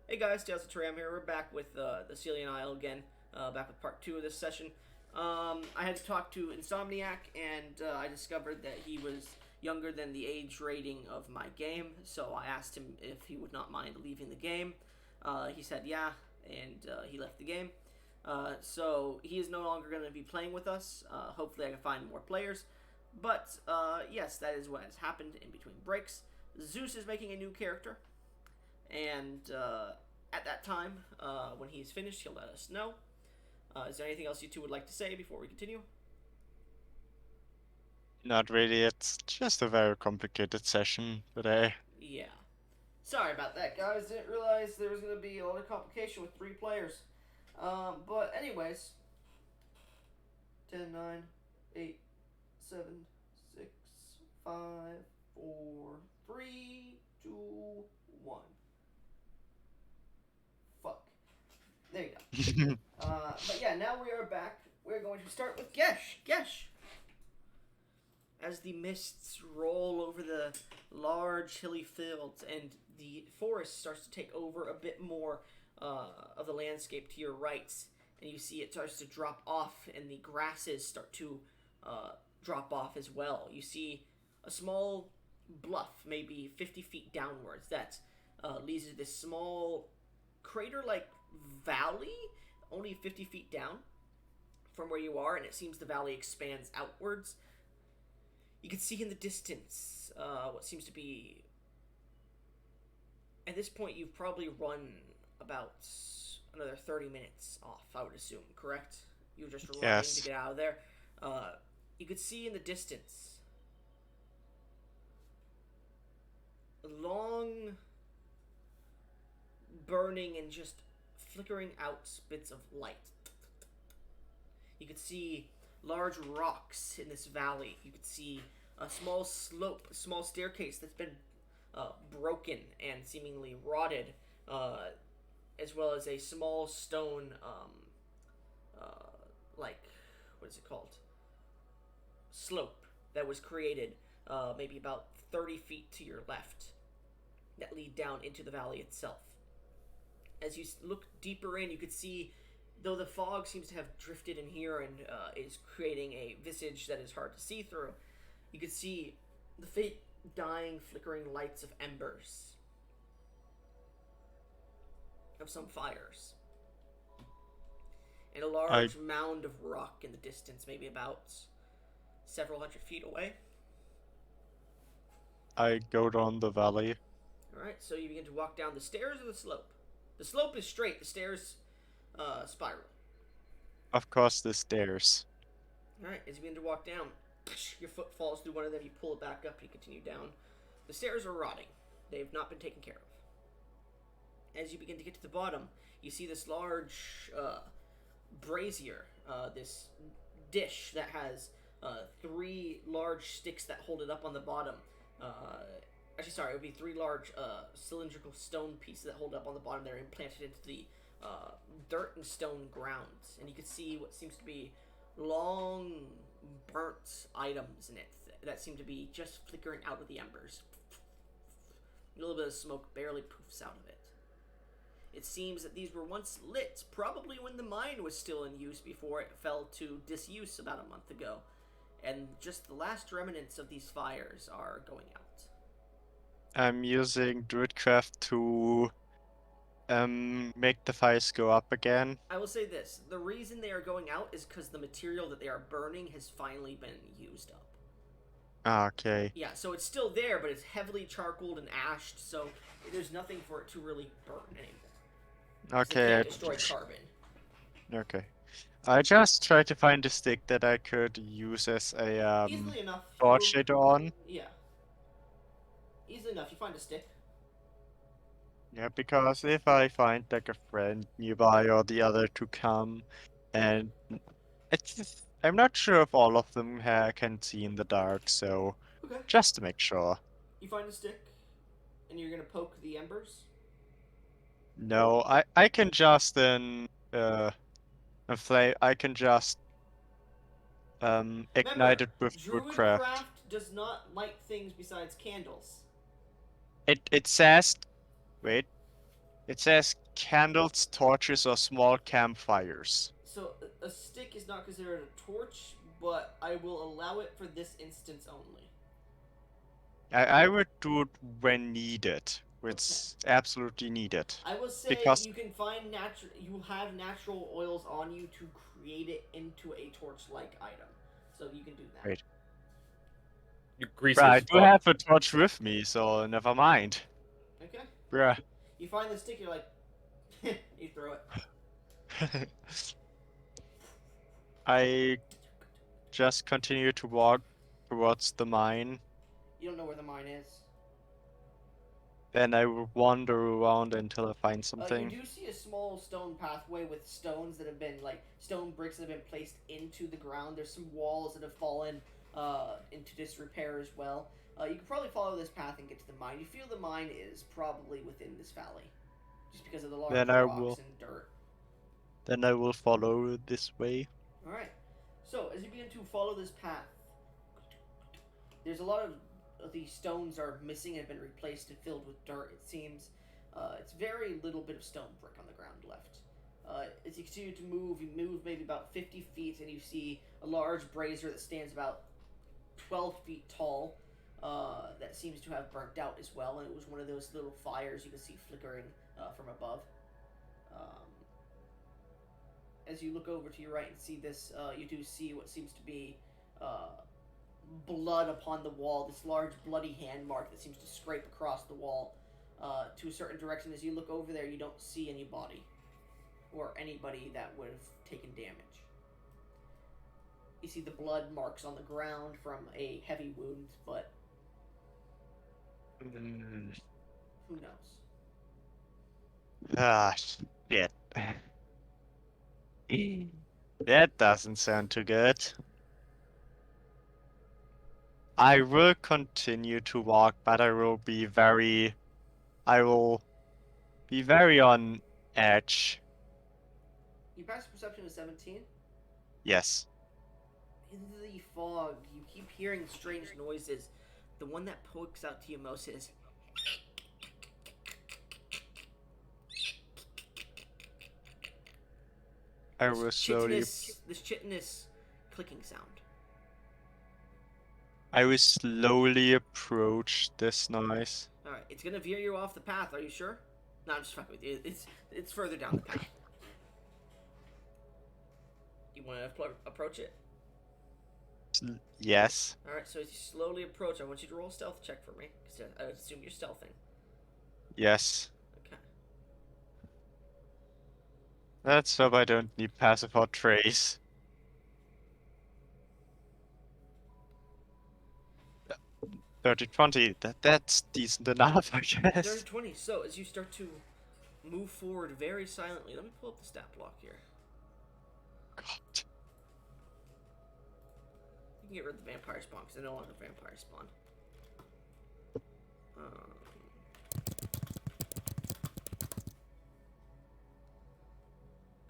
Hey guys, Tales of Terram here. We're back with the Ceilia Isle again, back with part 2 of this session. I had to talk to Insomniac, and I discovered that he was younger than the age rating of my game, so I asked him if he would not mind leaving the game. He said yeah, and he left the game. So he is no longer going to be playing with us. Hopefully, I can find more players. But yes, that is what has happened in between breaks. Zeus is making a new character, and at that time, when he's finished, he'll let us know. Is there anything else you two would like to say before we continue? Not really, it's just a very complicated session today. Yeah. Sorry about that, guys. Didn't realize there was going to be a lot of complication with 3 players. But, anyways, 10, 9, 8, 7, 6, 5, 4, 3, 2, 1. Fuck. There you go. But yeah, now we are back. We're going to start with Gesh. Gesh, as the mists roll over the large hilly fields and the forest starts to take over a bit more of the landscape to your right, and you see it starts to drop off, and the grasses start to drop off as well. You see a small bluff, maybe 50 feet downwards, that leads to this small crater like valley, only 50 feet down from where you are, and it seems the valley expands outwards. You can see in the distance what seems to be. At this point, you've probably run about another 30 minutes off, I would assume, correct? You were just running to Yes, get out of there. Uh, you could see in the distance long, burning, and just flickering out bits of light. You could see large rocks in this valley. You could see a small slope, a small staircase that's been broken and seemingly rotted, as well as a small stone, like, what is it called? Slope that was created maybe about 30 feet to your left that lead down into the valley itself. As you look deeper in, you could see, though the fog seems to have drifted in here and is creating a visage that is hard to see through, you could see the faint, dying, flickering lights of embers of some fires, and a I large mound of rock in the distance, maybe about several hundred feet away. I go down the valley. All right, so you begin to walk down the stairs or the slope. The slope is straight. The stairs spiral. Of course, the stairs. All right, as you begin to walk down, your foot falls through one of them. You pull it back up. You continue down. The stairs are rotting. They have not been taken care of. As you begin to get to the bottom, you see this large brazier, this dish that has 3 large sticks that hold it up on the bottom. Uh, Actually, sorry, it would be 3 large cylindrical stone pieces that hold it up on the bottom. They're implanted into the dirt and stone grounds, and you can see what seems to be long burnt items in it that seem to be just flickering out of the embers. A little bit of smoke barely poofs out of it. It seems that these were once lit, probably when the mine was still in use before it fell to disuse about a month ago. And just the last remnants of these fires are going out. I'm using Druidcraft to make the fires go up again. I will say this, the reason they are going out is because the material that they are burning has finally been used up. Okay. Yeah, so it's still there, but it's heavily charcoaled and ashed, so there's nothing for it to really burn anymore. Because they Okay, can't destroy carbon. okay. I just tried to find a stick that I could use as a Easily enough, torch later on. yeah, easily enough, you find a stick. Yeah, because if I find like a friend nearby or the other to come, and it's just, I'm not sure if all of them can see in the dark, so Okay. just to make sure. You find a stick, and you're gonna poke the embers. No, I can just inflame. I can just ignite Remember, it with woodcraft. Druidcraft does not light things besides candles. It says wait. It says candles, torches, or small campfires. So a stick is not considered a torch, but I will allow it for this instance only. I would do it when needed. Okay. It's absolutely needed. I will say Because, you can find natural. You have natural oils on you to create it into a torch-like item, so you can do that. wait, You grease bruh, your I do foot. have a torch with me, so never mind. Okay. Bruh. You find the stick. You're like, you throw it. I just continue to walk towards the mine. You don't know where the mine is. Then I will wander around until I find You something. do see a small stone pathway with stones that have been like stone bricks that have been placed into the ground. There's some walls that have fallen into disrepair as well. You could probably follow this path and get to the mine. You feel the mine is probably within this valley, just because of the large Then I rocks will and dirt. then I will follow this way. All right. So as you begin to follow this path, there's a lot of these stones are missing and have been replaced and filled with dirt. It seems. It's very little bit of stone brick on the ground left. As you continue to move, you move maybe about 50 feet, and you see a large brazier that stands about 12 feet tall. That seems to have burnt out as well, and it was one of those little fires you can see flickering from above. Um, as you look over to your right and see this, you do see what seems to be uh, blood upon the wall, this large bloody hand mark that seems to scrape across the wall to a certain direction. As you look over there, you don't see any body or anybody that would have taken damage. You see the blood marks on the ground from a heavy wound, but Mm. who knows? Ah, shit. That doesn't sound too good. I will continue to walk, but I will be very on edge. You pass perception of 17. Yes. In the fog, you keep hearing strange noises. The one that pokes out to you most is I will slowly this chitinous clicking sound. approach this noise. All right, it's gonna veer you off the path. Are you sure? No, I'm just fucking with you. It's further down the path. You want to approach it? Yes. All right. So as you slowly approach, I want you to roll a stealth check for me, because I assume you're stealthing. Yes. Okay. Let's hope I don't need passive or trace. 30-20. That's decent enough, I guess. 30-20. So as you start to move forward very silently, let me pull up the stat block here. God. You can get rid of the vampire spawn because I don't want the vampire spawn.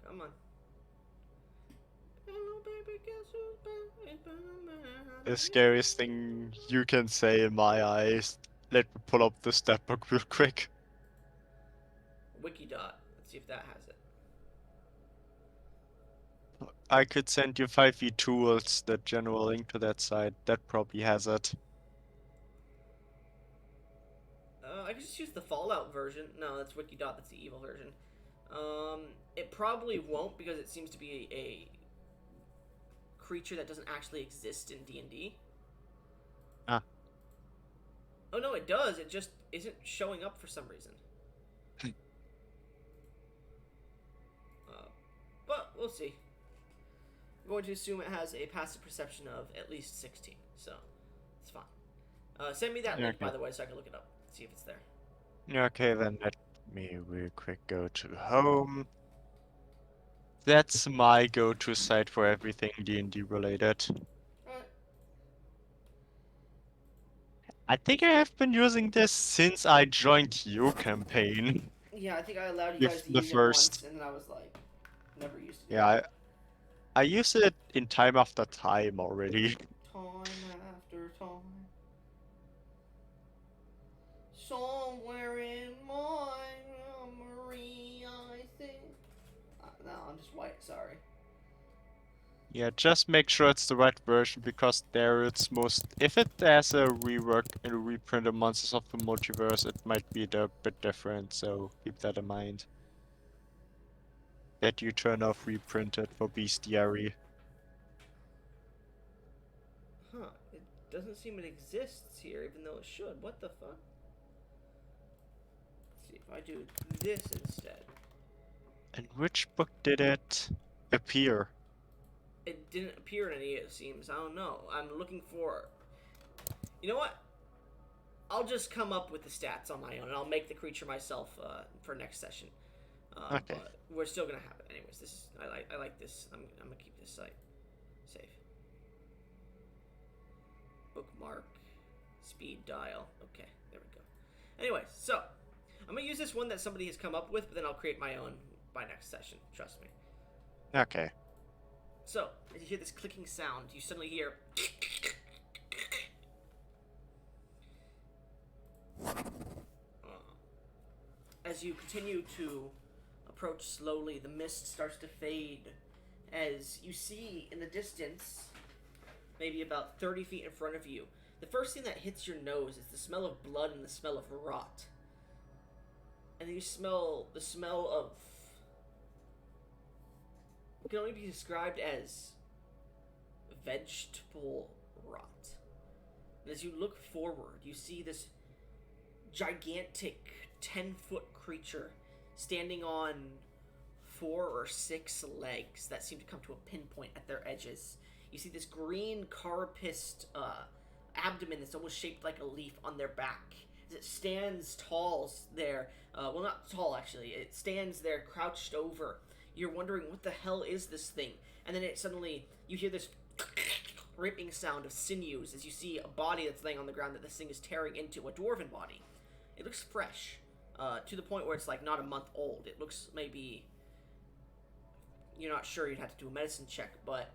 Come on. Hello, baby, guess who's back? The scariest thing you can say in my eyes. Let me pull up the stat book real quick. Wikidot. Let's see if that has it. I could send you 5e tools, the general link to that site. That probably has it. I could just use the Fallout version. No, that's Wikidot. That's the evil version. It probably won't because it seems to be a creature that doesn't actually exist in D&D. Ah. Oh no, it does. It just isn't showing up for some reason. But we'll see. I'm going to assume it has a passive perception of at least 16, so it's fine. Send me that link, by the way, so I can look it up, see if it's there. Okay, then let me real quick go to home. That's my go-to site for everything D&D related. Alright. I think I have been using this since I joined your campaign. Yeah, I think I allowed you With guys to the use it first. once, and then I was like, never used it. Yeah, I use it in time after time already. Time after time. Somewhere in my memory. No, I'm just white. Sorry. Yeah, just make sure it's the right version because there it's most. If it has a rework and a reprint of Monsters of the Multiverse, it might be a bit different. So keep that in mind. That you turn off reprinted for bestiary. Huh. It doesn't seem it exists here, even though it should. What the fuck? Let's see if I do this instead. In which book did it appear? It didn't appear in any, it seems. I don't know. I'm looking for. You know what? I'll just come up with the stats on my own, and I'll make the creature myself for next session. Okay. But we're still gonna have it, anyways. This is I like this. I'm gonna keep this site safe. Bookmark, speed dial. Okay, there we go. Anyway, so I'm gonna use this one that somebody has come up with, but then I'll create my own by next session. Trust me. Okay. So as you hear this clicking sound, you suddenly hear. As you continue to approach slowly, the mist starts to fade as you see in the distance, maybe about 30 feet in front of you, the first thing that hits your nose is the smell of blood and the smell of rot. And then you smell the smell of. It can only be described as vegetable rot. And as you look forward, you see this gigantic 10-foot creature standing on 4 or 6 legs that seem to come to a pinpoint at their edges. You see this green carapaced abdomen that's almost shaped like a leaf on their back. As it stands tall there, well, not tall actually, it stands there crouched over. You're wondering what the hell is this thing, and then you hear this ripping sound of sinews as you see a body that's laying on the ground that this thing is tearing into, a dwarven body. It looks fresh, to the point where it's like not a month old. It looks maybe, you're not sure, you'd have to do a medicine check, but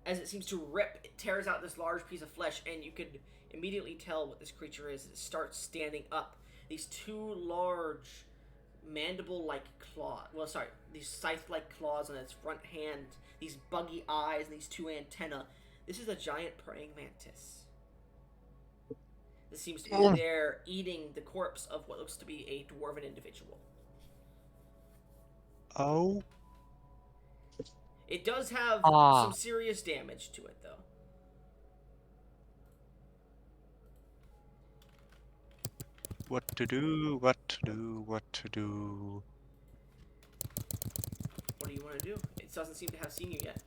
as it seems to rip, it tears out this large piece of flesh, and you could immediately tell what this creature is. It starts standing up. These 2 large mandible-like claws, these scythe-like claws on its front hand, these buggy eyes, and these 2 antennae. This is a giant praying mantis. This seems to be there eating the corpse of what looks to be a dwarven individual. Oh. It does have some serious damage to it, though. What to do? What to do? What to do? What do you want to do? It doesn't seem to have seen you yet.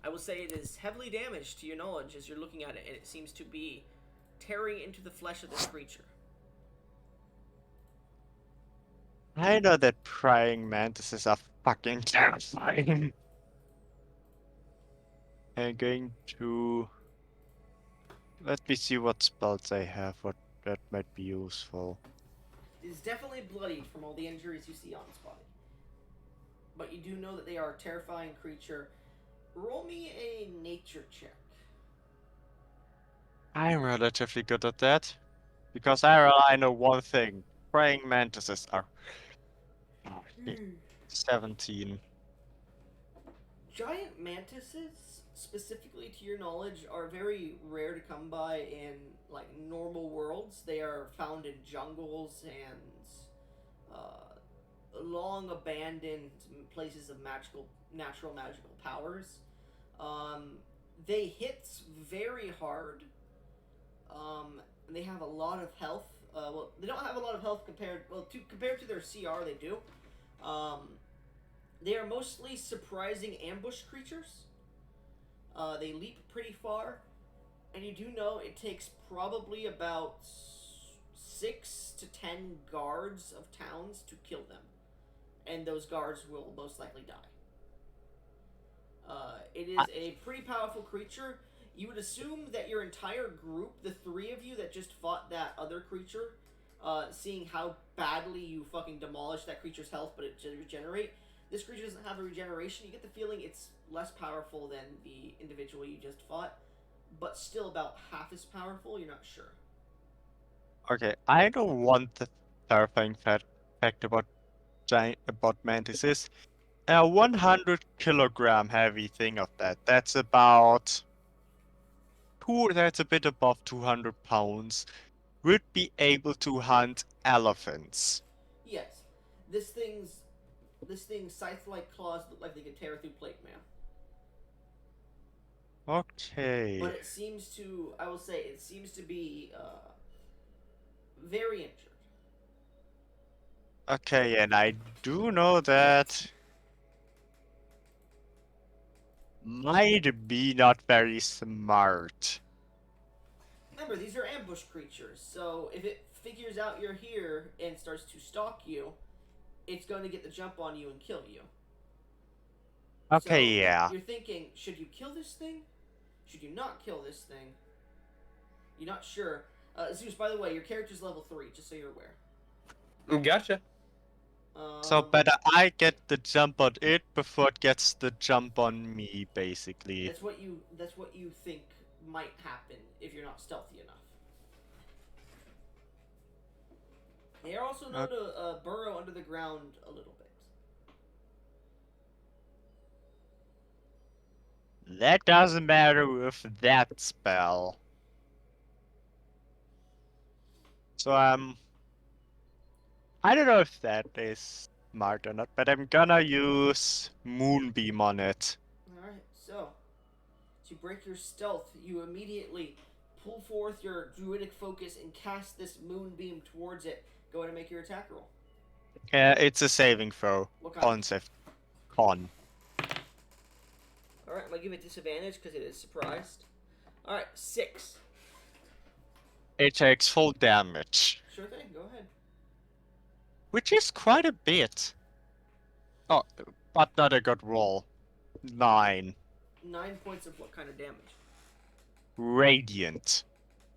I will say it is heavily damaged to your knowledge as you're looking at it, and it seems to be tearing into the flesh of this creature. I know that praying mantises are fucking terrifying. I'm going to. Let me see what spells I have, what that might be useful. It is definitely bloodied from all the injuries you see on its body. But you do know that they are a terrifying creature. Roll me a nature check. I'm relatively good at that. Because I know one thing. Praying mantises are 17. Giant mantises, specifically to your knowledge, are very rare to come by in like normal worlds. They are found in jungles and long abandoned places of natural magical powers. They hit very hard. And they have a lot of health. Well, they don't have a lot of health compared to their CR. They do. They are mostly surprising ambush creatures. They leap pretty far, and you do know it takes probably about 6 to 10 guards of towns to kill them, and those guards will most likely die. It is a pretty powerful creature. You would assume that your entire group, the 3 of you that just fought that other creature, seeing how badly you fucking demolished that creature's health, but it didn't regenerate. This creature doesn't have a regeneration. You get the feeling it's less powerful than the individual you just fought, but still about half as powerful. You're not sure. Okay, I know one terrifying fact about mantises. A 100 kilogram heavy thing of that. That's about that's a bit above 200 pounds. Would be able to hunt elephants. Yes. This thing's scythe-like claws look like they could tear through plate mail. But Okay. it seems to, I will say, it seems to be very injured. Okay, and I do know that might be not very smart. Remember, these are ambush creatures, so if it figures out you're here and starts to stalk you, it's going to get the jump on you and kill you. Okay, So yeah. you're thinking, should you kill this thing? Should you not kill this thing? You're not sure. Zeus, by the way, your character's level 3, just so you're aware. Gotcha. So Um, better I get the jump on it before it gets the jump on me, basically. that's what you think might happen if you're not stealthy enough. They are also known to burrow under the ground a little bit. That doesn't matter with that spell. So I don't know if that is smart or not, but I'm gonna use Moonbeam on it. Alright, so to break your stealth, you immediately pull forth your druidic focus and cast this moonbeam towards it. Go ahead and make your attack roll. It's a saving throw. What kind? Concept. Con. Alright, I'm going to give it disadvantage because it is surprised. Alright, 6. It takes full damage, Sure thing, go ahead. which is quite a bit. Oh, but not a good roll. 9. 9 points of what kind of damage? Radiant.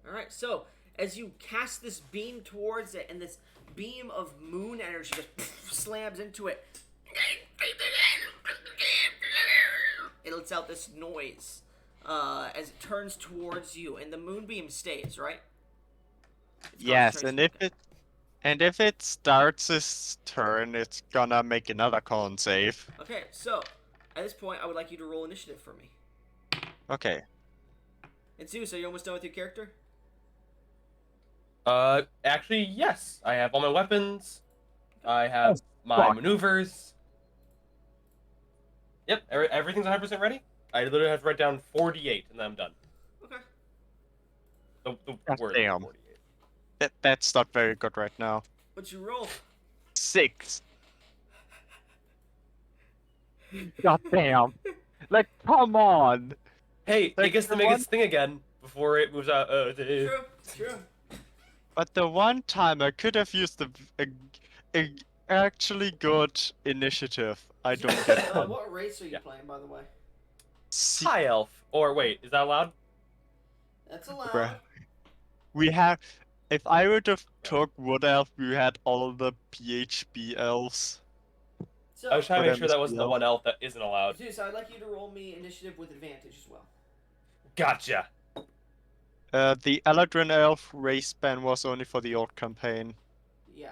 Alright, so as you cast this beam towards it and this beam of moon energy just slams into it, it lets out this noise as it turns towards you, and the moonbeam stays, right? Yes, and if it starts its turn, it's gonna make another con save. Okay, so at this point, I would like you to roll initiative for me. Okay. And Zeus, are you almost done with your character? Actually, yes. I have all my weapons. I have my fuck. maneuvers. Yep, everything's 100% ready. I literally have to write down 48, and then I'm done. Okay. The God word damn. 48. That's not very good right now. What'd you roll? 6. God damn. Like, come on. Hey, Like it gets to the make one- its thing again before it moves out. True. But the one time I could have used a actually good initiative. I don't get one. What race are you Yeah. playing, by the way? High elf. Or wait, is that allowed? That's allowed. Bruh. We have. If I would have took Wood Elf, we had all the PHB elves. So, I was trying to But make sure that wasn't the MSBL. one elf that isn't allowed. Zeus, I'd like you to roll me initiative with advantage as well. Gotcha. The Eladrin Elf race ban was only for the old campaign. Yeah.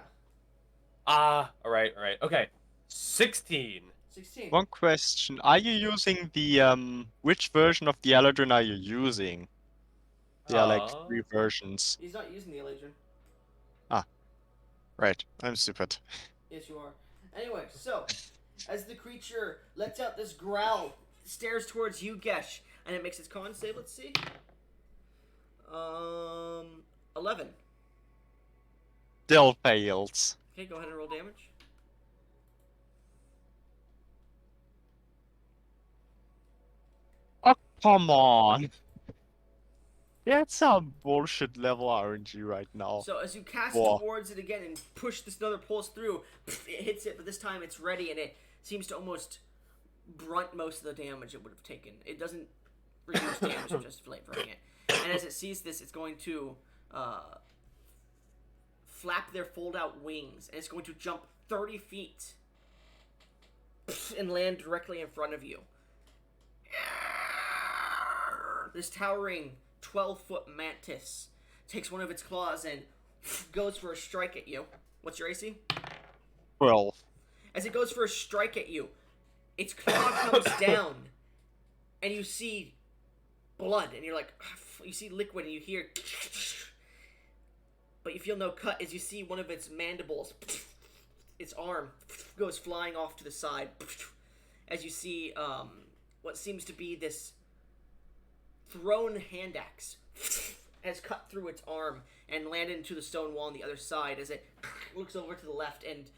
Alright. Okay. 16. 16. One question: are you using the which version of the Eladrin are you using? There are like 3 versions. He's not using the Eladrin. Right, I'm stupid. Yes, you are. Anyway, so as the creature lets out this growl, stares towards you, Gesh, and it makes its con save. Let's see. 11. Still fails. Okay, go ahead and roll damage. Oh, come on. That's some bullshit level RNG right now. So as you cast Whoa. towards it again and push this another pulse through, it hits it, but this time it's ready and it seems to almost brunt most of the damage it would have taken. It doesn't reduce damage, it's just flavoring it. And as it sees this, it's going to flap their fold-out wings, and it's going to jump 30 feet and land directly in front of you. This towering 12-foot mantis takes one of its claws and goes for a strike at you. What's your AC? 12. As it goes for a strike at you, its claw comes down, and you see blood, and you're like, you see liquid, and you hear, but you feel no cut as you see one of its mandibles, its arm goes flying off to the side, as you see what seems to be this thrown hand axe has cut through its arm and landed into the stone wall on the other side as it looks over to the left, and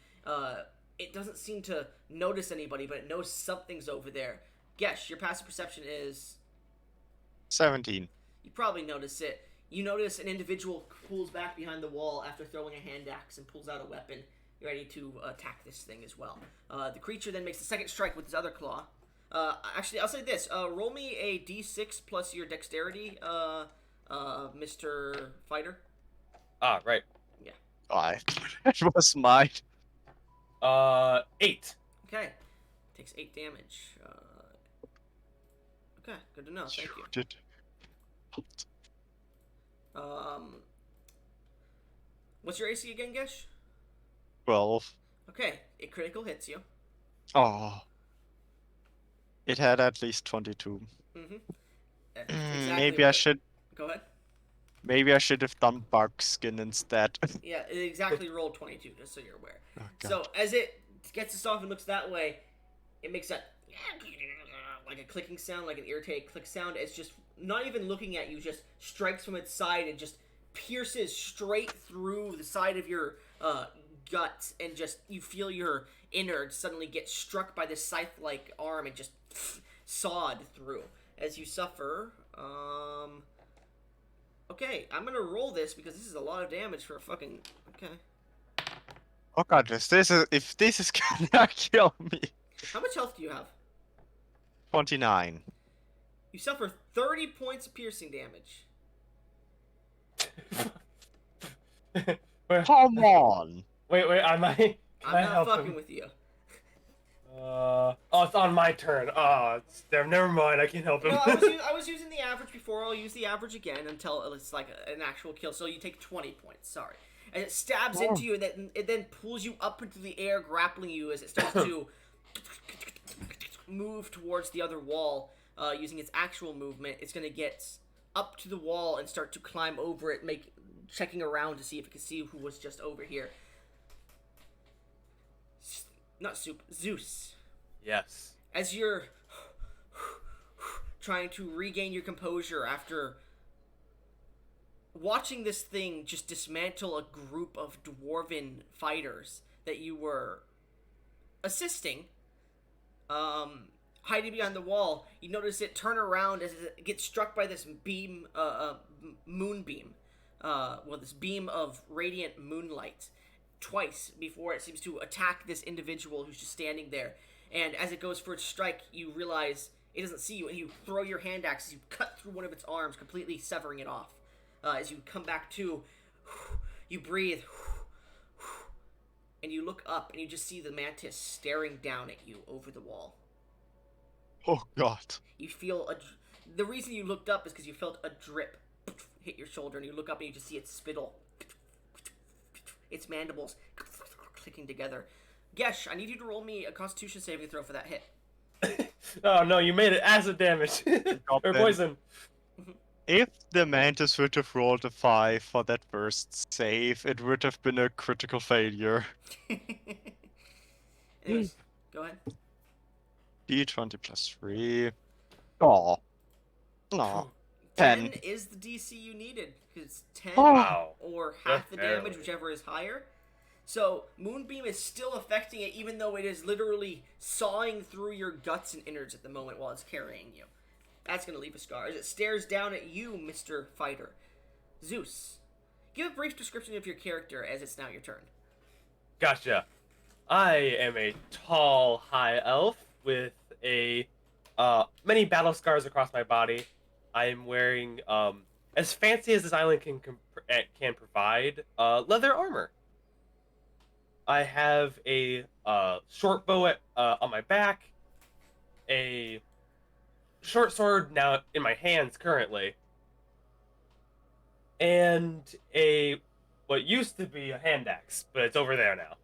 it doesn't seem to notice anybody, but it knows something's over there. Guess your passive perception is 17. You probably notice it. You notice an individual pulls back behind the wall after throwing a hand axe and pulls out a weapon, ready to attack this thing as well. The creature then makes the second strike with his other claw. Actually, I'll say this. Roll me a d6 plus your dexterity, Mr. Fighter. Ah, right. Yeah. That was mine. 8. Okay. Takes 8 damage. Okay, good to know. Thank you. Did. What's your AC again, Gesh? 12. Okay, it critical hits you. Oh. It had at least 22. Mm-hmm. Maybe I should. Go ahead. Maybe I should have done bug skin instead. Yeah, it exactly rolled 22, just so you're aware. Oh, God. So as it gets us off and looks that way, it makes that like a clicking sound, like an irritated click sound. It's just not even looking at you, just strikes from its side and just pierces straight through the side of your gut, and just you feel your innards suddenly get struck by this scythe-like arm and just sawed through as you suffer. Okay, I'm gonna roll this because this is a lot of damage for a fucking. Okay. Oh god, if this is gonna kill me. How much health do you have? 29. You suffer 30 points of piercing damage. Come on. Wait, am I? Can I'm I not help fucking him? with you. Oh, it's on my turn. Oh, never mind. I can't help him. No, I was using the average before. I'll use the average again until it's like an actual kill. So you take 20 points. Sorry. And it stabs into you, and it then pulls you up into the air, grappling you as it starts to move towards the other wall. Using its actual movement, it's gonna get up to the wall and start to climb over it, checking around to see if it can see who was just over here. Not Zeus. Yes. As you're trying to regain your composure after watching this thing just dismantle a group of dwarven fighters that you were assisting, hiding behind the wall, you notice it turn around as it gets struck by this beam, moonbeam. This beam of radiant moonlight twice before it seems to attack this individual who's just standing there. And as it goes for its strike, you realize it doesn't see you, and you throw your hand axe as you cut through one of its arms, completely severing it off. As you come back to, you breathe, and you look up, and you just see the mantis staring down at you over the wall. Oh god. You feel the reason you looked up is because you felt a drip hit your shoulder, and you look up and you just see its spittle, its mandibles clicking together. Gesh, I need you to roll me a Constitution saving throw for that hit. Oh no, you made it acid damage or poison. If the mantis would have rolled a 5 for that first save, it would have been a critical failure. Anyways, go ahead. D20 plus 3. Aw. Aw. 10. 10 is the DC you needed, because it's 10 Wow. or half the damage, Barely. whichever is higher. So, Moonbeam is still affecting it, even though it is literally sawing through your guts and innards at the moment while it's carrying you. That's going to leave a scar. As it stares down at you, Mr. Fighter. Zeus, give a brief description of your character as it's now your turn. Gotcha. I am a tall, high elf with many battle scars across my body. I am wearing as fancy as this island can provide leather armor. I have a short bow on my back, a short sword now in my hands currently, and what used to be a hand axe, but it's over there now.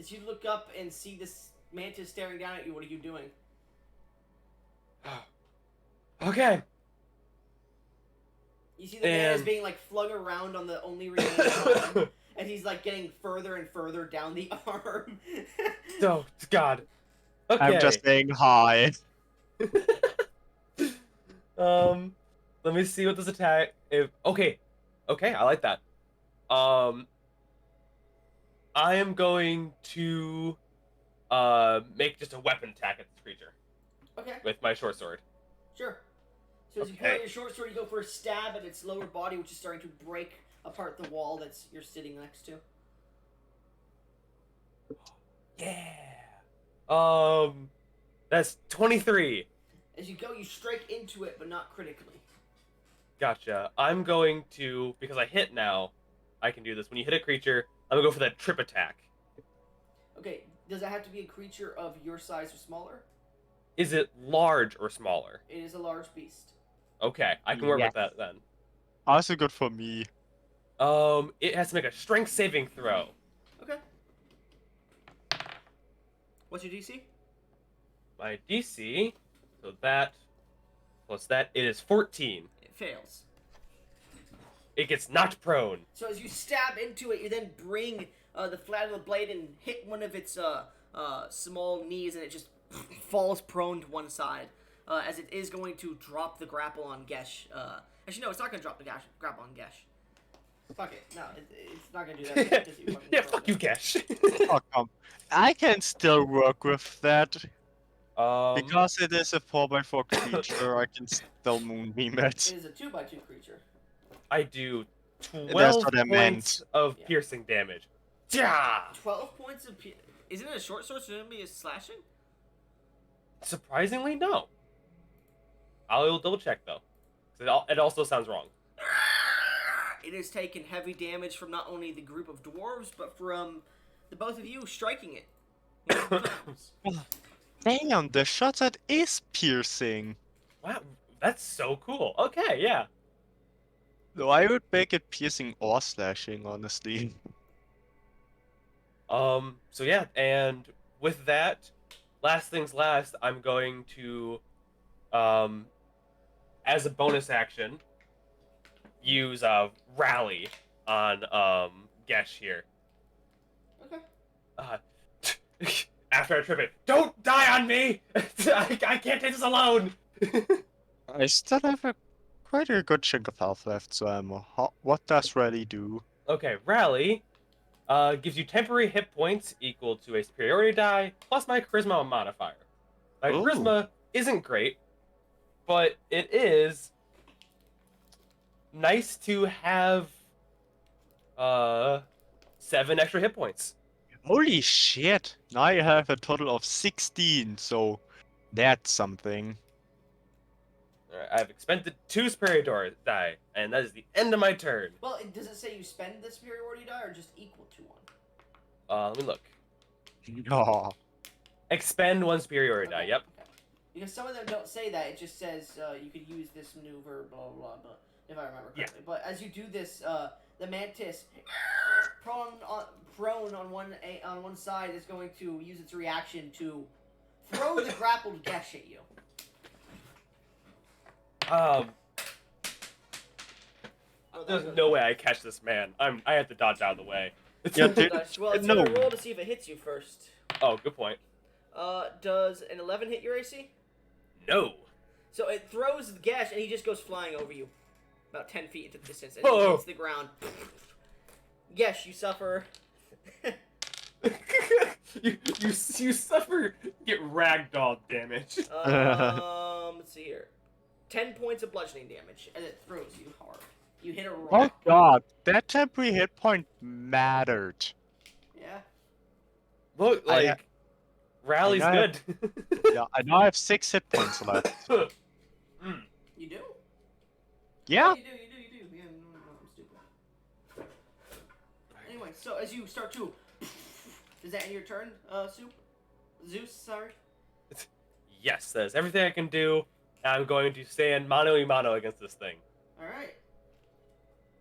As you look up and see this mantis staring down at you, what are you doing? Okay. You see the man is And- being like flung around on the only remaining arm, and he's like getting further and further down the arm. Oh God. Okay. I'm just saying hi. Let me see what this attack. Okay, I like that. I am going to make just a weapon attack at this creature Okay, with my short sword. sure. So as you pull out Okay. your short sword, you go for a stab at its lower body, which is starting to break apart the wall that's you're sitting next to. Yeah. That's 23. As you go, you strike into it, but not critically. Gotcha. I'm going to, because I hit now, I can do this. When you hit a creature, I'm gonna go for that trip attack. Okay, does it have to be a creature of your size or smaller? Is it large or smaller? It is a large beast. Okay, I can work Yes. with that then. Also good for me. It has to make a strength saving throw. Okay. What's your DC? My DC, so that plus that, it is 14. It fails. It gets knocked prone. So as you stab into it, you then bring the flat of the blade and hit one of its small knees, and it just falls prone to one side. As it is going to drop the grapple on Gesh. Actually, no, it's not going to drop the grapple on Gesh. Fuck it. No, it's not going to do that. because you fucking Yeah, broke fuck you, it. Gesh. Oh, come. I can still work with that. Um, Because it is a 4x4 creature, I can still moonbeam It it. is a 2x2 creature. I do That's 12 what I points meant. of Yeah. piercing damage. Yeah. 12 points of... Isn't it a short sword, so it be a slashing? Surprisingly, no. I'll double check though. It also sounds wrong. It has taken heavy damage from not only the group of dwarves, but from the both of you striking it. multiple times. Damn, the shot that is piercing. Wow, that's so cool. Okay, yeah. No, I would make it piercing or slashing, honestly. So yeah, and with that, last things last, I'm going to, as a bonus action, use rally on Gesh here. Okay. After I trip it, don't die on me! I can't take this alone. I still have quite a good chunk of health left, so what does rally do? Okay, rally gives you temporary hit points equal to a superiority die plus my charisma modifier. My Ooh. charisma isn't great, but it is nice to have 7 extra hit points. Holy shit! Now I have a total of 16, so that's something. Alright, I've expended 2 superiority die, and that is the end of my turn. Well, does it say you spend the superiority die or just equal to one? Let me look. Oh, Expend 1 superiority die, yep. Okay. Because some of them don't say that. It just says you could use this maneuver, blah, blah, blah, blah, if I remember correctly. But as you do this, the mantis, prone on one side, is going to use its reaction to throw the grappled Gesh at you. There's no way I catch this man. I have to dodge out of the way. Yeah, dude. Well, it's No. gonna roll to see if it hits you first. Oh, good point. Does an 11 hit your AC? No. So it throws the Gesh, and he just goes flying over you, about 10 feet into the distance, and Oh. he hits the ground. Gesh, you suffer. you suffer get ragdoll damage. Let's see here. 10 points of bludgeoning damage, and it throws you hard. You hit a oh rock. god, that temporary hit point mattered. Yeah. Look, I like rally's I good. Yeah, I now have 6 hit points left. You do? Yeah? You do. Yeah, no, I'm stupid. Anyway, so as you start to... Is that in your turn, Zeus, sorry? Yes, that's everything I can do. I'm going to stand mano a mano against this thing. Alright.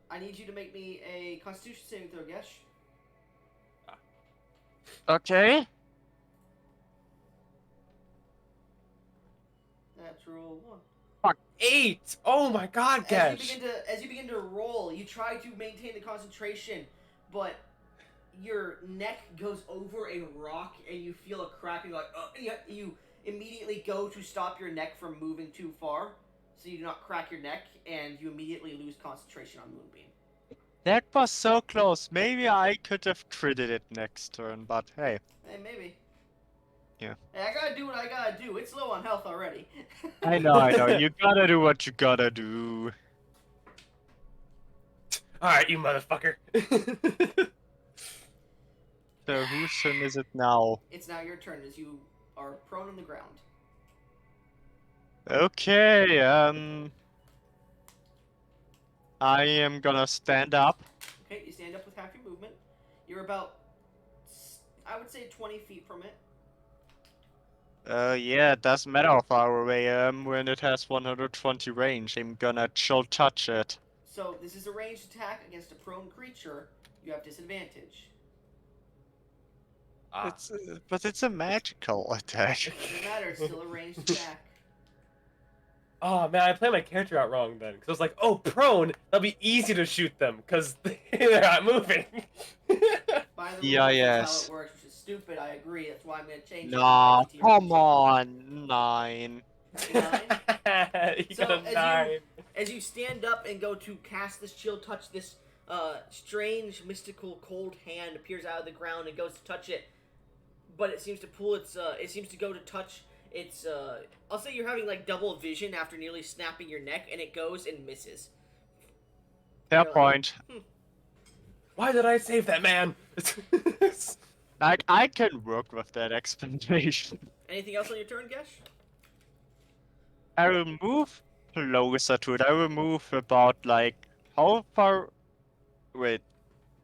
I need you to make me a Constitution saving throw, Gesh. Okay. Natural 1. 8! Oh my god, Gesh! As you begin to roll, you try to maintain the concentration, but your neck goes over a rock and you feel a crack and you're like, you immediately go to stop your neck from moving too far, so you do not crack your neck, and you immediately lose concentration on Moonbeam. That was so close. Maybe I could have critted it next turn, but hey. Hey, maybe. Yeah. Hey, I gotta do what I gotta do. It's low on health already. I know. You gotta do what you gotta do. Alright, you motherfucker. So whose turn is it now? It's now your turn as you are prone on the ground. Okay, I am gonna stand up. Okay, you stand up with half your movement. You're about, I would say, 20 feet from it. Yeah, it doesn't matter how far away I am when it has 120 range. I'm gonna chill touch it. So this is a ranged attack against a prone creature. You have disadvantage. But it's a magical attack. Doesn't matter. It's still a ranged attack. Oh man, I played my character out wrong then. Because I was like, oh, prone, that'll be easy to shoot them, because they're not moving. By the rules, Yeah, that's yes. how it works, which is stupid. I agree. That's why I'm gonna change it. Nah, to your come PC. on, 9. 9? You So, got a 9. As you stand up and go to cast this chill touch, this strange, mystical, cold hand appears out of the ground and goes to touch it, but it seems to pull its. It seems to go to touch its. I'll say you're having like double vision after nearly snapping your neck, and it goes and misses. Fair You're like, point. Why did I save that man? Like, I can work with that explanation. Anything else on your turn, Gesh? I will move closer to it. I will move about, like, how far? Wait,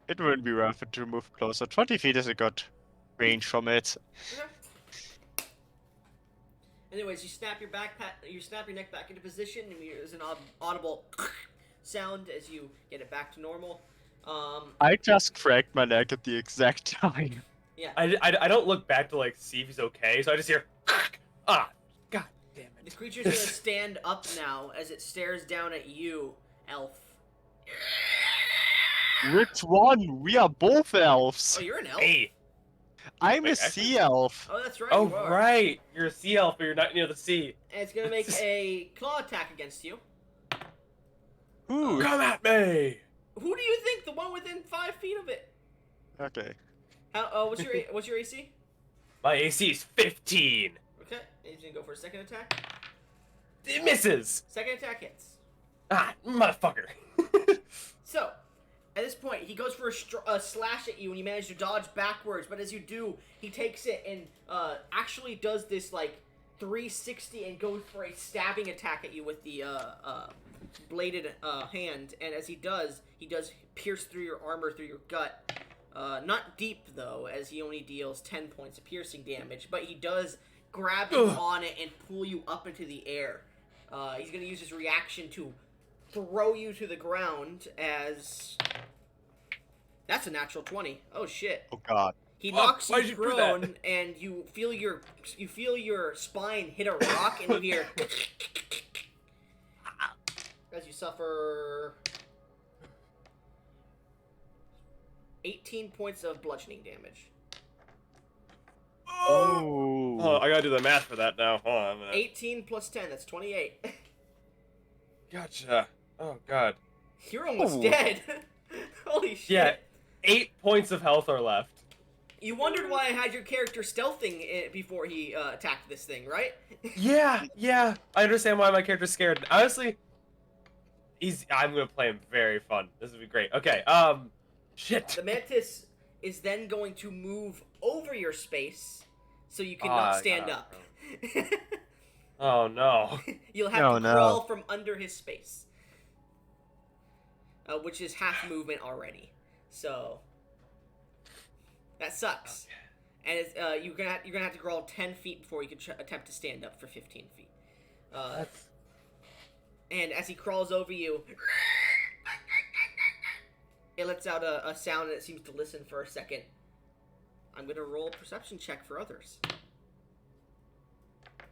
it wouldn't be worth it to move closer. 20 feet is a good range from it. Okay. Anyways, you snap your neck back into position, and there's an audible sound as you get it back to normal. I just cracked my neck at the exact time. Yeah. I don't look back to like see if he's okay, so I just hear ah, god damn The it. creature's gonna stand up now as it stares down at you, elf. Which one? We are both elves. Oh, you're an elf? Hey. I'm Wait, a actually- sea elf. Oh, that's right. Oh you are. right, you're a sea elf, but you're not near the sea. And it's gonna make a claw attack against you. Ooh. Come at me. Who do you think? The one within 5 feet of it. Okay. What's your AC? My AC is 15. Okay, and he's gonna go for a second attack. It misses. Second attack hits. Ah, motherfucker. So, at this point, he goes for a slash at you, and you manage to dodge backwards. But as you do, he takes it and actually does this like 360 and goes for a stabbing attack at you with the bladed hand. And as he does pierce through your armor, through your gut. Not deep though, as he only deals 10 points of piercing damage. But he does grab you on it and pull you up into the air. He's gonna use his reaction to throw you to the ground as... That's a natural 20. Oh shit. Oh god. He Oh, knocks why'd you you do that? prone, and you feel your spine hit a rock, and you hear as you suffer 18 points of bludgeoning damage. Oh. Oh, I gotta do the math for that now. Hold on a minute. 18 plus 10, that's 28. Gotcha. Oh god. You're almost Ooh. dead. Holy shit. Yeah, 8 points of health are left. You wondered why I had your character stealthing before he attacked this thing, right? Yeah. I understand why my character's scared. Honestly, I'm gonna play him very fun. This would be great. Okay, shit. The mantis is then going to move over your space so you cannot stand God. up. Oh no. You'll have Oh, to no. crawl from under his space, which is half movement already. So that sucks. And it's, you're gonna have to crawl 10 feet before you can attempt to stand up for 15 feet. That's... And as he crawls over you, it lets out a sound and it seems to listen for a second. I'm going to roll a perception check for others.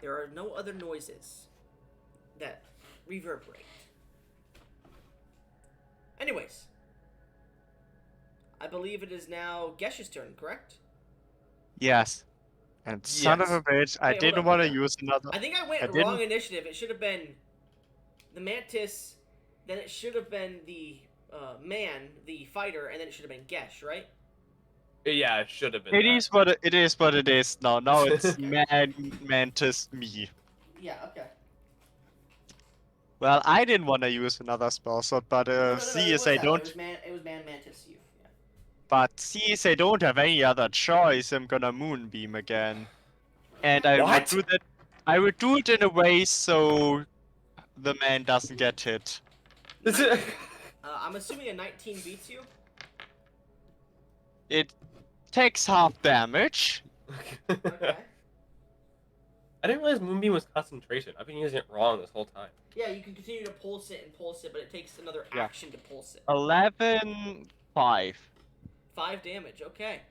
There are no other noises that reverberate. Anyways, I believe it is now Gesh's turn, correct? Yes. And son of a bitch, I Wait, hold didn't up, want to hold up. use another. I think I I went didn't. wrong initiative. It should have been the mantis, then it should have been the man, the fighter, and then it should have been Gesh, right? Yeah, it should have been It that. is what it is. What it is now. Now it's Okay. mantis me. Yeah, okay. Well, I didn't want to use another spell slot, but No, see it as was I that. don't. It was man mantis you. Yeah. But see as I don't have any other choice, I'm gonna moonbeam again, and I would What? do that. I would do it in a way so the man doesn't get hit. This is... I'm assuming a 19 beats you. It takes half damage. Okay. I didn't realize Moonbeam was concentration. I've been using it wrong this whole time. Yeah, you can continue to pulse it, but it takes another Yeah. action to pulse it. 11, 5. 5 damage. Okay.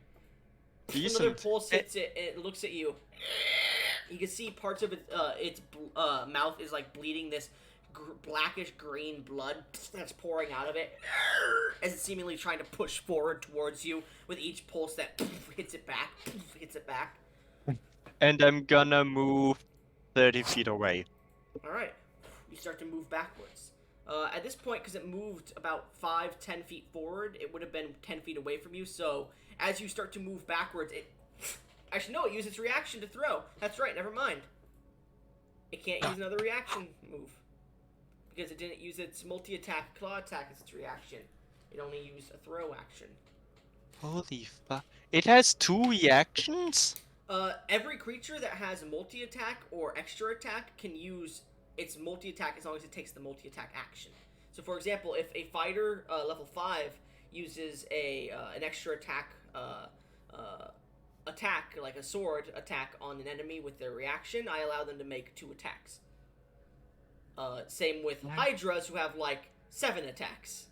Another Decent. pulse hits it, and it looks at you. You can see parts of its mouth is like bleeding this blackish green blood that's pouring out of it as it's seemingly trying to push forward towards you with each pulse that hits it back, hits it back. And I'm gonna move 30 feet away. Alright, you start to move backwards. At this point, because it moved about 5-10 feet forward, it would have been 10 feet away from you, so as you start to move backwards, it... Actually, no, it used its reaction to throw. That's right, never mind. It can't use another reaction move. Because it didn't use its multi-attack claw attack as its reaction. It only used a throw action. Holy fuck. It has 2 reactions? Every creature that has multi-attack or extra attack can use its multi-attack as long as it takes the multi-attack action. So, for example, if a fighter, level 5, uses an extra attack, like a sword attack on an enemy with their reaction, I allow them to make 2 attacks. Same with Hydras, who have, like, 7 attacks.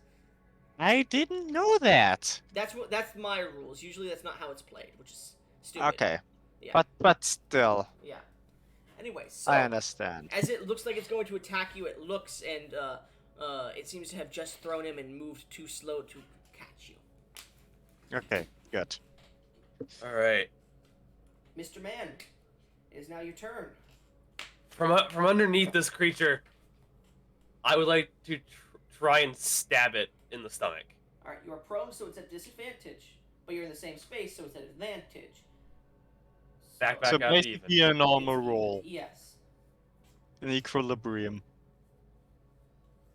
I didn't know that. That's my rules. Usually that's not how it's played, which is stupid. Okay. Yeah. But still. Yeah. Anyway, so I understand. as it looks like it's going to attack you, it looks and it seems to have just thrown him and moved too slow to catch you. Okay, good. Alright. Mr. Man, it is now your turn. From underneath this creature, I would like to try and stab it in the stomach. Alright, you are prone, so it's at disadvantage. But you're in the same space, so it's at advantage. Back So out to basically even. a normal It's- roll. Yes. In equilibrium.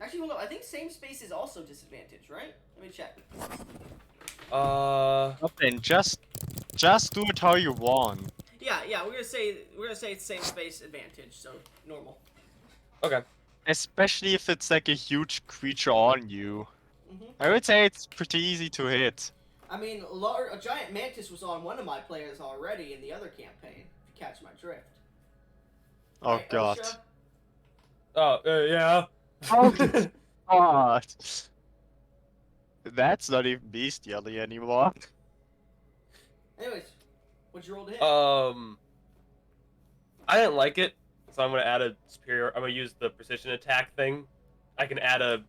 Actually, hold on. I think same space is also disadvantage, right? Let me check. But then just do it how you want. Yeah, we're gonna say it's same space advantage, so normal. Okay. Especially if it's like a huge creature on you. Mm-hmm. I would say it's pretty easy to hit. I mean, a giant mantis was on one of my players already in the other campaign, if you catch my drift. Oh Right, god. Osha? Oh, yeah. Oh god. That's not even bestially anymore. Anyways, what'd you roll to hit? I didn't like it, so I'm gonna add a superior. I'm gonna use the precision attack thing. I can add a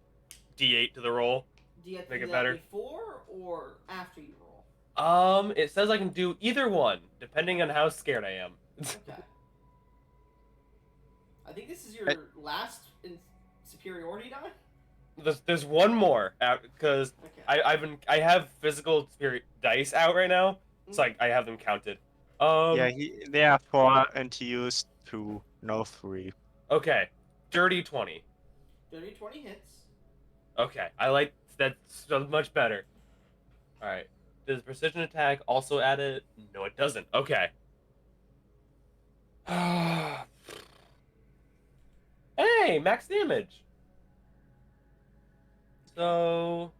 D8 to the roll. Do you have to make do it that better. before or after you roll? It says I can do either one, depending on how scared I am. Okay. I think this is your last in superiority die? There's one more, because Okay. I have physical spirit dice out right now, so I have them counted. Yeah, there are 4 and he used 2, no 3. Okay, dirty 20. Dirty 20 hits. Okay, I like that so much better. All right, does precision attack also add it? No, it doesn't. Okay. Hey, max damage. So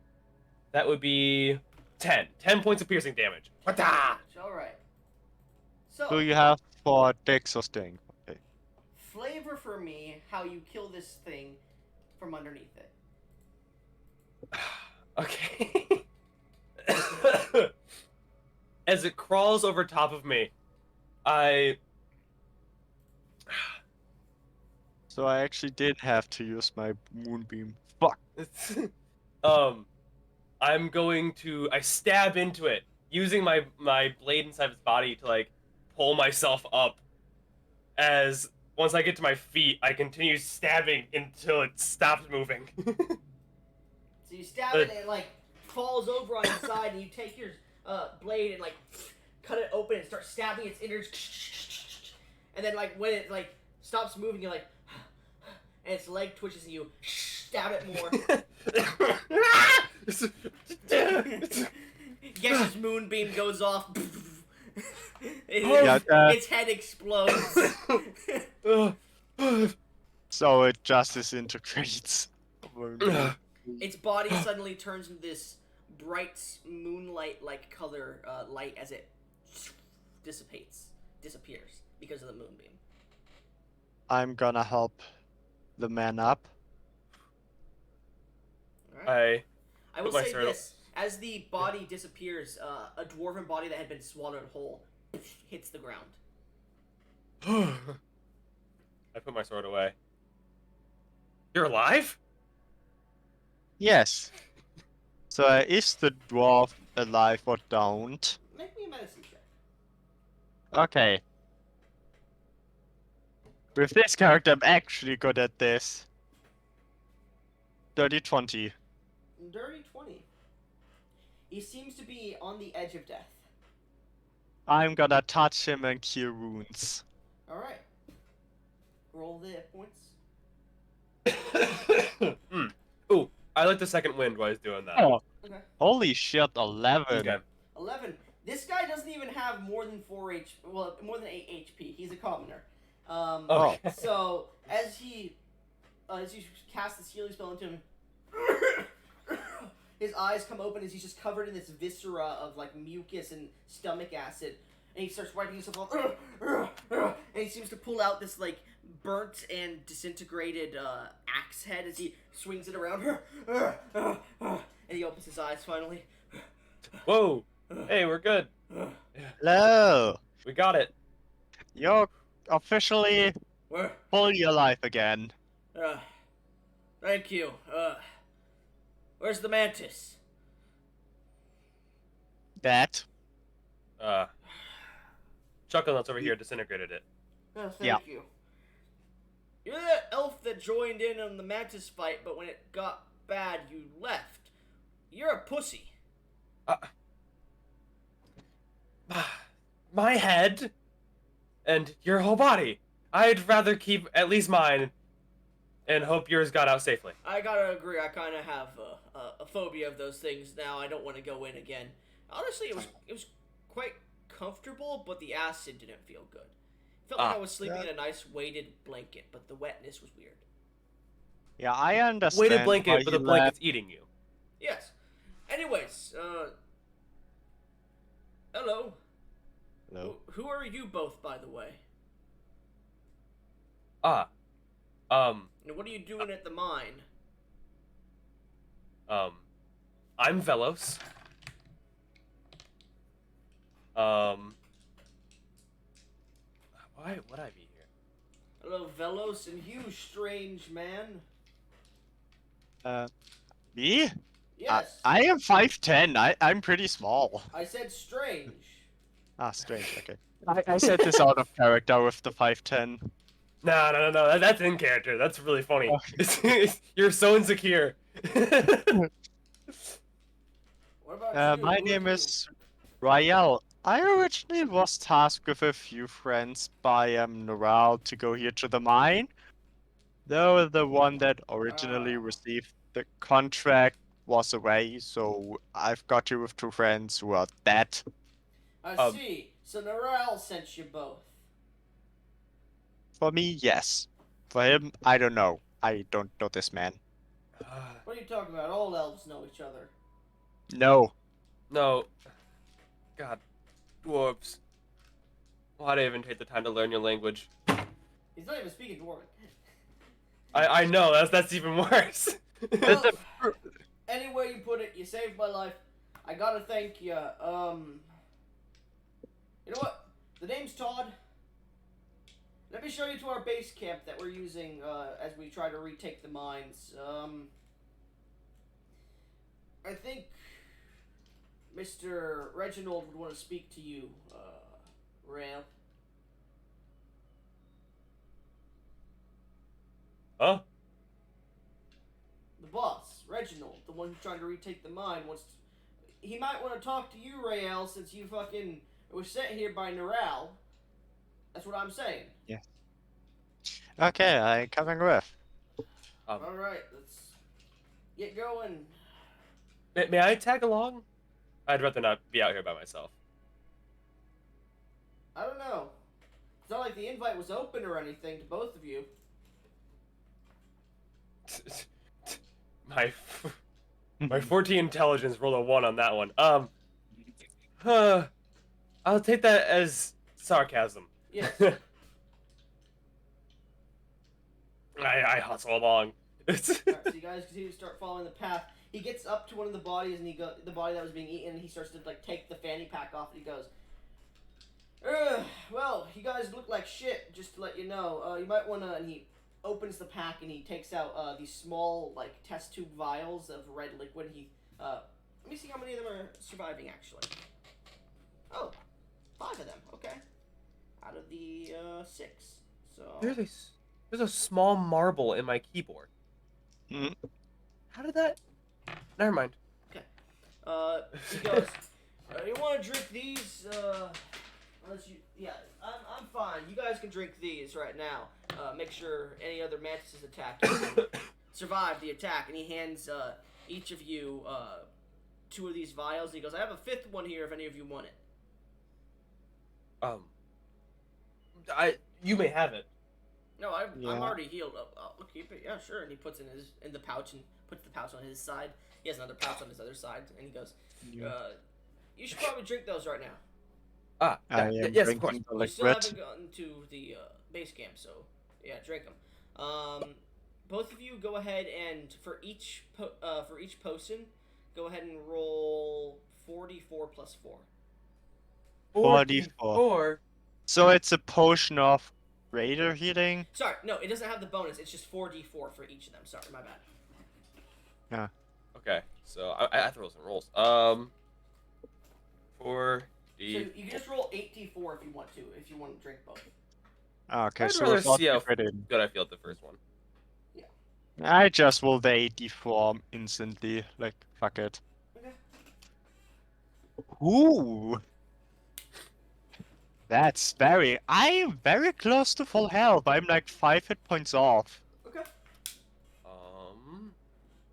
that would be 10. 10 points of piercing damage. Wata! Alright. So, Do you have for dex or sting? Okay. flavor for me how you kill this thing from underneath it. Okay. as it crawls over top of me, I So I actually did have to use my moonbeam. Fuck. um I stab into it using my blade inside its body to like pull myself up. As once I get to my feet, I continue stabbing until it stops moving. So you stab it and it like falls over on its side, and you take your blade and like cut it open and start stabbing its innards. And then like when it like stops moving, you're like, and its leg twitches and you stab it more. Gesh's moonbeam goes off. Yeah, Its head explodes. So it just disintegrates. Its body suddenly turns into this bright moonlight-like color light as it disappears because of the moonbeam. I'm gonna help the man up. All right. I will put my say sword this: as the body disappears, a dwarven body that had been swallowed whole hits the ground. I put my sword away. You're alive? Yes. So is the dwarf alive or don't? Make me a medicine check. Okay. With this character, I'm actually good at this. Dirty 20. Dirty 20. He seems to be on the edge of death. I'm gonna touch him and cure wounds. Alright. Roll the hit points. Ooh, I like the second wind while he's doing that. Oh, Okay. holy shit, 11. Okay. 11. This guy doesn't even have more than 4 H. Well, more than 8 HP. He's a commoner. Okay. So as you cast the healing spell into him, his eyes come open as he's just covered in this viscera of like mucus and stomach acid, and he starts wiping himself off. And he seems to pull out this like burnt and disintegrated axe head as he swings it around. And he opens his eyes finally. Whoa. Hey, we're good. Hello. We got it. You're officially Where? fully alive again. Thank you. Where's the mantis? That. Chucklenuts over here disintegrated it. Oh, thank you. You're that elf that joined in on the mantis fight, but when it got bad, you left. You're a pussy. My head and your whole body. I'd rather keep at least mine and hope yours got out safely. I gotta agree. I kind of have a phobia of those things now. I don't want to go in again. Honestly, it was quite comfortable, but the acid didn't feel good. Felt like I was sleeping in a nice weighted blanket, but the wetness was weird. Yeah, I understand. Weighted why blanket, but the you blanket's eating you. Yes. Anyways, hello. Hello. Who are you both, by the way? And what are you doing at the mine? I'm Velos. Why would I be here? Hello, Velos, and you, strange man. Me? Yes. I am 5'10". I'm pretty small. I said strange. Ah, strange. Okay. I said this out of character with the 5'10". No. That's in character. That's really funny. You're so insecure. What about you? My Who are name you? is Rael. I originally was tasked with a few friends by Noral to go here to the mine. Though the one that originally received the contract was away, so I've got you with two friends who are dead. I see. So Narelle sent you both. For me, yes. For him, I don't know. I don't know this man. What are you talking about? All elves know each other. No. No. God. Dwarves. Why'd I even take the time to learn your language? He's not even speaking Dwarven. I know, that's even worse. Well, any way you put it, you saved my life. I gotta thank you. name's Todd. Let me show you to our base camp that we're using as we try to retake the mines. I think Mr. Reginald would want to speak to you, Rail. Huh? The boss, Reginald, the one who's trying to retake the mine, he might want to talk to you, Rael, since you fucking was sent here by Neral. That's what I'm saying. Yeah. Okay, I coming with. Alright, let's get going. May I tag along? I'd rather not be out here by myself. I don't know. It's not like the invite was open or anything to both of you. My 14 intelligence rolled a 1 on that one. I'll take that as sarcasm. Yes. I hustle along. Alright, so you guys continue to start following the path. He gets up to one of the bodies, and the body that was being eaten, and he starts to like take the fanny pack off, and he goes, well, you guys look like shit, just to let you know. You might wanna, and he opens the pack, and he takes out, these small, like, test tube vials of red liquid. Let me see how many of them are surviving, actually. Oh, 5 of them, okay. Out of the, 6, so... There's a small marble in my keyboard. Mm. How did that... Never mind. Okay. He goes, you want to drink these? Unless you, yeah, I'm fine. You guys can drink these right now. Make sure any other mantises attack you survive the attack. And he hands each of you 2 of these vials. And he goes, I have a 5th one here if any of you want it. You may have it. No, I'm Yeah. already healed. I'll keep it. Yeah, sure. And he puts it in the pouch and puts the pouch on his side. He has another pouch on his other side, and he goes, you should probably drink those right now. I am yes, of course. drinking the You still liquid. haven't gotten to the base camp, so yeah, drink them. Both of you go ahead and for each potion, go ahead and roll 4d4 plus 4. 44. So it's a potion of greater healing. Sorry, no, it doesn't have the bonus. It's just 4d4 for each of them. Sorry, my bad. Yeah. Okay, so I have to roll some rolls. 4d. So you can just roll 8d4 if you want to drink both. Okay, I'd so rather without see how credit, good I feel at the first one. I just rolled the 84 instantly. Like, fuck it. Okay. Ooh. That's very... I am very close to full health. I'm like 5 hit points off. Okay.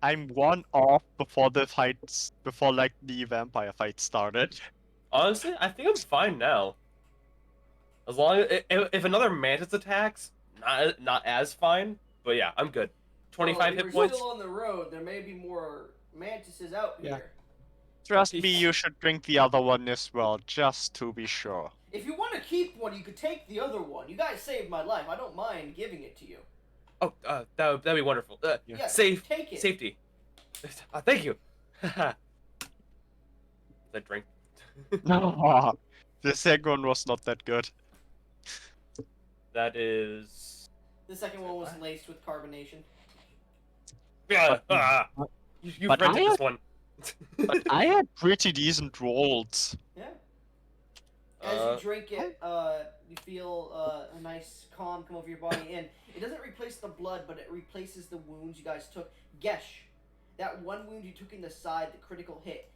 I'm 1 off before like the vampire fight started. Honestly, I think I'm fine now. As long as if another mantis attacks, not as fine. But yeah, I'm good. 25 hit We're points. still on the road. There may be more mantises out Yeah. here. Trust me, you should drink the other one as well, just to be sure. If you want to keep one, you could take the other one. You guys saved my life. I don't mind giving it to you. Oh, that'd be wonderful. Yeah, take it. Safety. Thank you. That drink. No, the second one was not that good. That is. The second one was laced with carbonation. Yeah. But- You've but rented I this one. But I had pretty decent rolls. Yeah. As you drink it, you feel a nice calm come over your body, and it doesn't replace the blood, but it replaces the wounds you guys took. Gesh, that one wound you took in the side, the critical hit,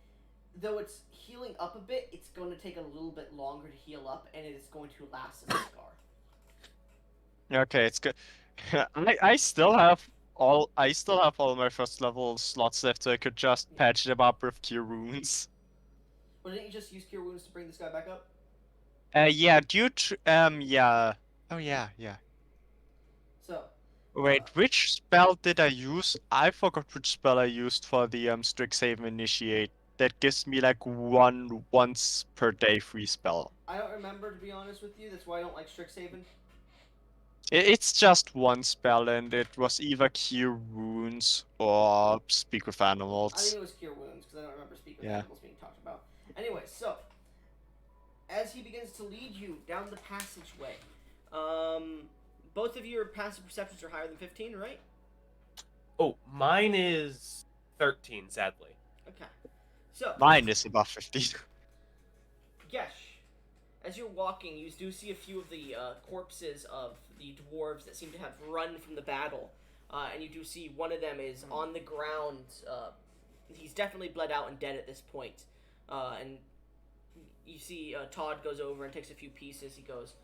though it's healing up a bit, it's going to take a little bit longer to heal up, and it is going to last as a scar. Okay, it's good. I still have all my first level slots left, so I could just patch them up with cure wounds. Well, didn't you just use cure wounds to bring this guy back up? Yeah, yeah. Oh yeah, yeah. So. Wait, which spell did I use? I forgot which spell I used for the Strixhaven Initiate. That gives me like once per day free spell. I don't remember, to be honest with you. That's why I don't like Strixhaven. It's just one spell, and it was either Cure Wounds or Speak with I Animals. think it was Cure Wounds, because I don't remember Speak with Yeah. Animals being talked about. Anyway, so, as as he begins to lead you down the passageway, both of your passive perceptions are higher than 15, right? Oh, mine is 13, sadly. Okay. So, Mine is above 15. Gesh, as you're walking, you do see a few of the corpses of the dwarves that seem to have run from the battle. And you do see one of them is on the ground. He's definitely bled out and dead at this point. And you see Todd goes over and takes a few pieces. He goes,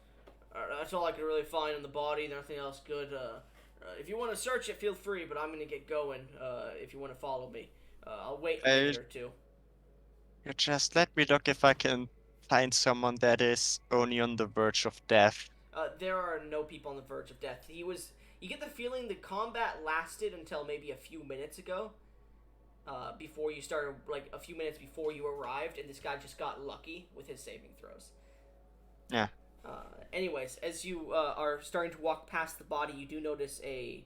that's all I could really find on the body. Nothing else good. If you want to search it, feel free, but I'm going to get going if you want to follow me. I'll wait a minute or two. You just let me look if I can find someone that is only on the verge of death. There are no people on the verge of death. You get the feeling the combat lasted until maybe a few minutes ago. Before you started, like a few minutes before you arrived, and this guy just got lucky with his saving throws. Yeah. Anyways, as you are starting to walk past the body, you do notice a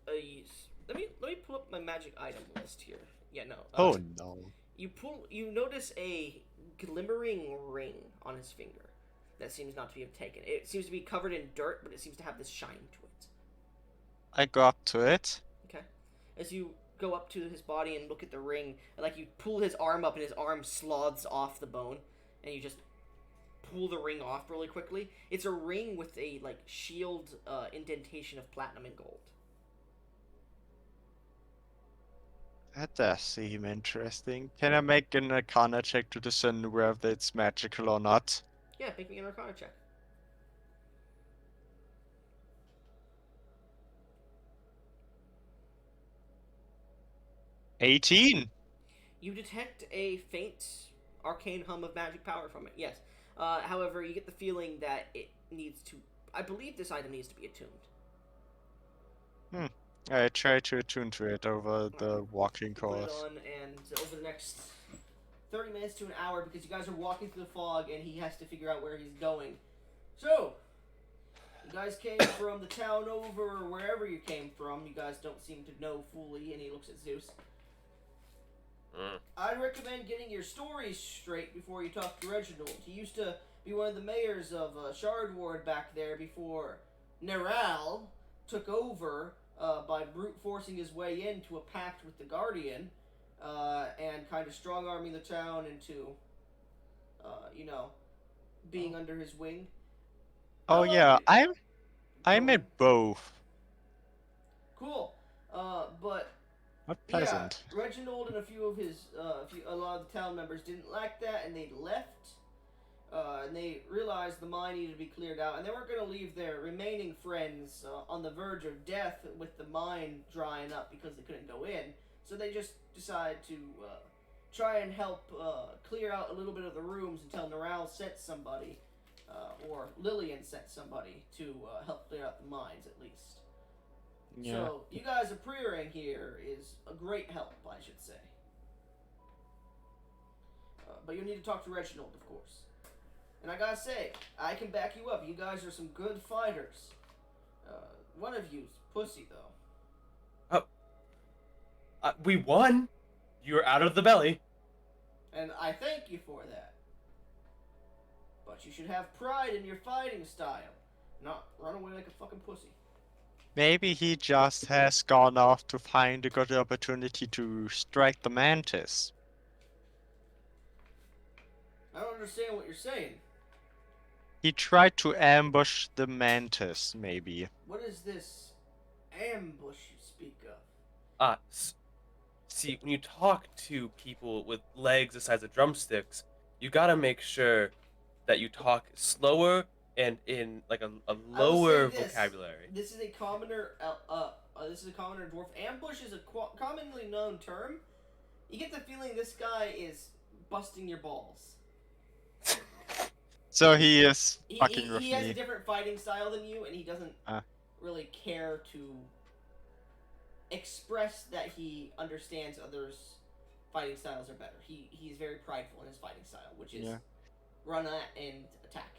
let me pull up my magic item list here. Yeah, no. Oh no. You notice a glimmering ring on his finger that seems not to be taken. It seems to be covered in dirt, but it seems to have this shine to it. I go up to it. Okay. As you go up to his body and look at the ring, like you pull his arm up and his arm sloths off the bone, and you just pull the ring off really quickly. It's a ring with a like shield indentation of platinum and gold. That does seem interesting. Can I make an Arcana check to discern whether it's magical or not? Yeah, make me an Arcana check. $18. You detect a faint arcane hum of magic power from it, yes. However, you get the feeling that it needs to... I believe this item needs to be attuned. I try to attune to it over the walking Put it course. on, and over the next 30 minutes to an hour, because you guys are walking through the fog, and he has to figure out where he's going. So, you guys came from the town over, or wherever you came from. You guys don't seem to know fully, and he looks at Zeus. I'd recommend getting your stories straight before you talk to Reginald. He used to be one of the mayors of Shardward back there before Neral took over by brute forcing his way into a pact with the Guardian and kind of strong-arming the town into, being under his wing. Oh yeah, I'm at both. Cool. But Not pleasant. yeah, Reginald and a few of his, a lot of the town members didn't like that, and they left. And they realized the mine needed to be cleared out, and they weren't going to leave their remaining friends on the verge of death with the mine drying up because they couldn't go in. So they just decided to try and help clear out a little bit of the rooms until Neral sent somebody, or Lillian sent somebody to help clear out the mines at least. Yeah. So, you guys appearing here is a great help, I should say. But you need to talk to Reginald, of course. And I gotta say, I can back you up. You guys are some good fighters. One of you's pussy, though. We won. You're out of the belly. And I thank you for that. But you should have pride in your fighting style. Not run away like a fucking pussy. Maybe he just has gone off to find a good opportunity to strike the mantis. I don't understand what you're saying. He tried to ambush the mantis, maybe. What is this ambush you speak of? See, when you talk to people with legs the size of drumsticks, you gotta make sure that you talk slower and in like a lower vocabulary. This is a commoner. This is a commoner dwarf. Ambush is a commonly known term. You get the feeling this guy is busting your balls. So he is fucking with He has a me. different fighting style than you, and he doesn't really care to express that he understands others' fighting styles are better. He's very prideful in his fighting style, which is run at and attack.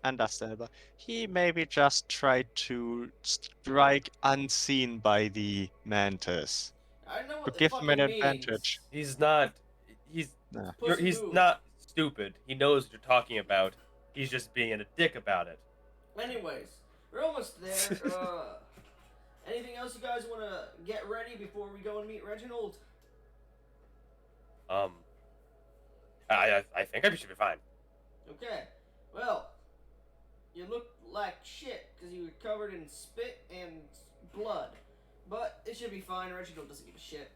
Understandable. He maybe just tried to strike unseen by the mantis. I don't know To what the give fuck him an it means. advantage. He's not. He's. Nah. You're, Pussy he's moves. not. stupid. He knows what you're talking about. He's just being a dick about it. Anyways, we're almost there. Anything else you guys want to get ready before we go and meet Reginald? Um, I think I should be fine. Okay. Well, you look like shit because you were covered in spit and blood. But it should be fine. Reginald doesn't give a shit.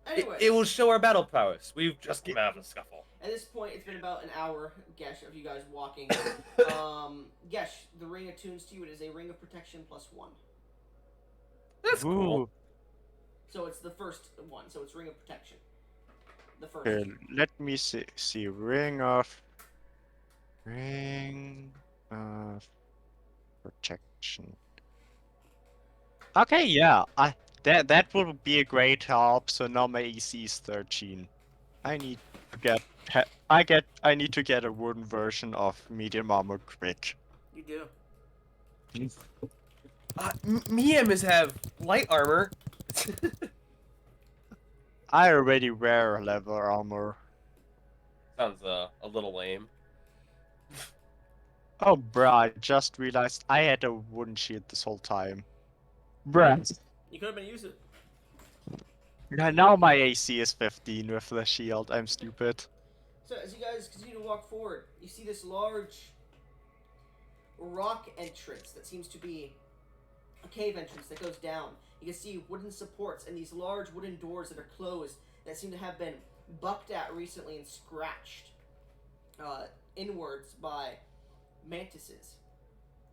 Anyway, It will show our battle prowess. We've just come out of a scuffle. at this point, it's been about an hour, Gesh, of you guys walking. Gesh, the ring attunes to you. It is a ring of protection +1. That's cool. Ooh. So it's the first one. So it's ring of protection. The first. Okay, let me see. Ring of protection. Okay, yeah. That would be a great help. So now my AC is 13. I need to get I need to get a wooden version of medium armor quick. You do. Me and Miss have light armor. I already wear leather armor. Sounds a little lame. Oh, bruh, I just realized I had a wooden shield this whole time. Bruh. You could have been using it. Now my AC is 15 with the shield. I'm stupid. So as you guys continue to walk forward, you see this large rock entrance that seems to be a cave entrance that goes down. You can see wooden supports and these large wooden doors that are closed that seem to have been bucked at recently and scratched inwards by mantises.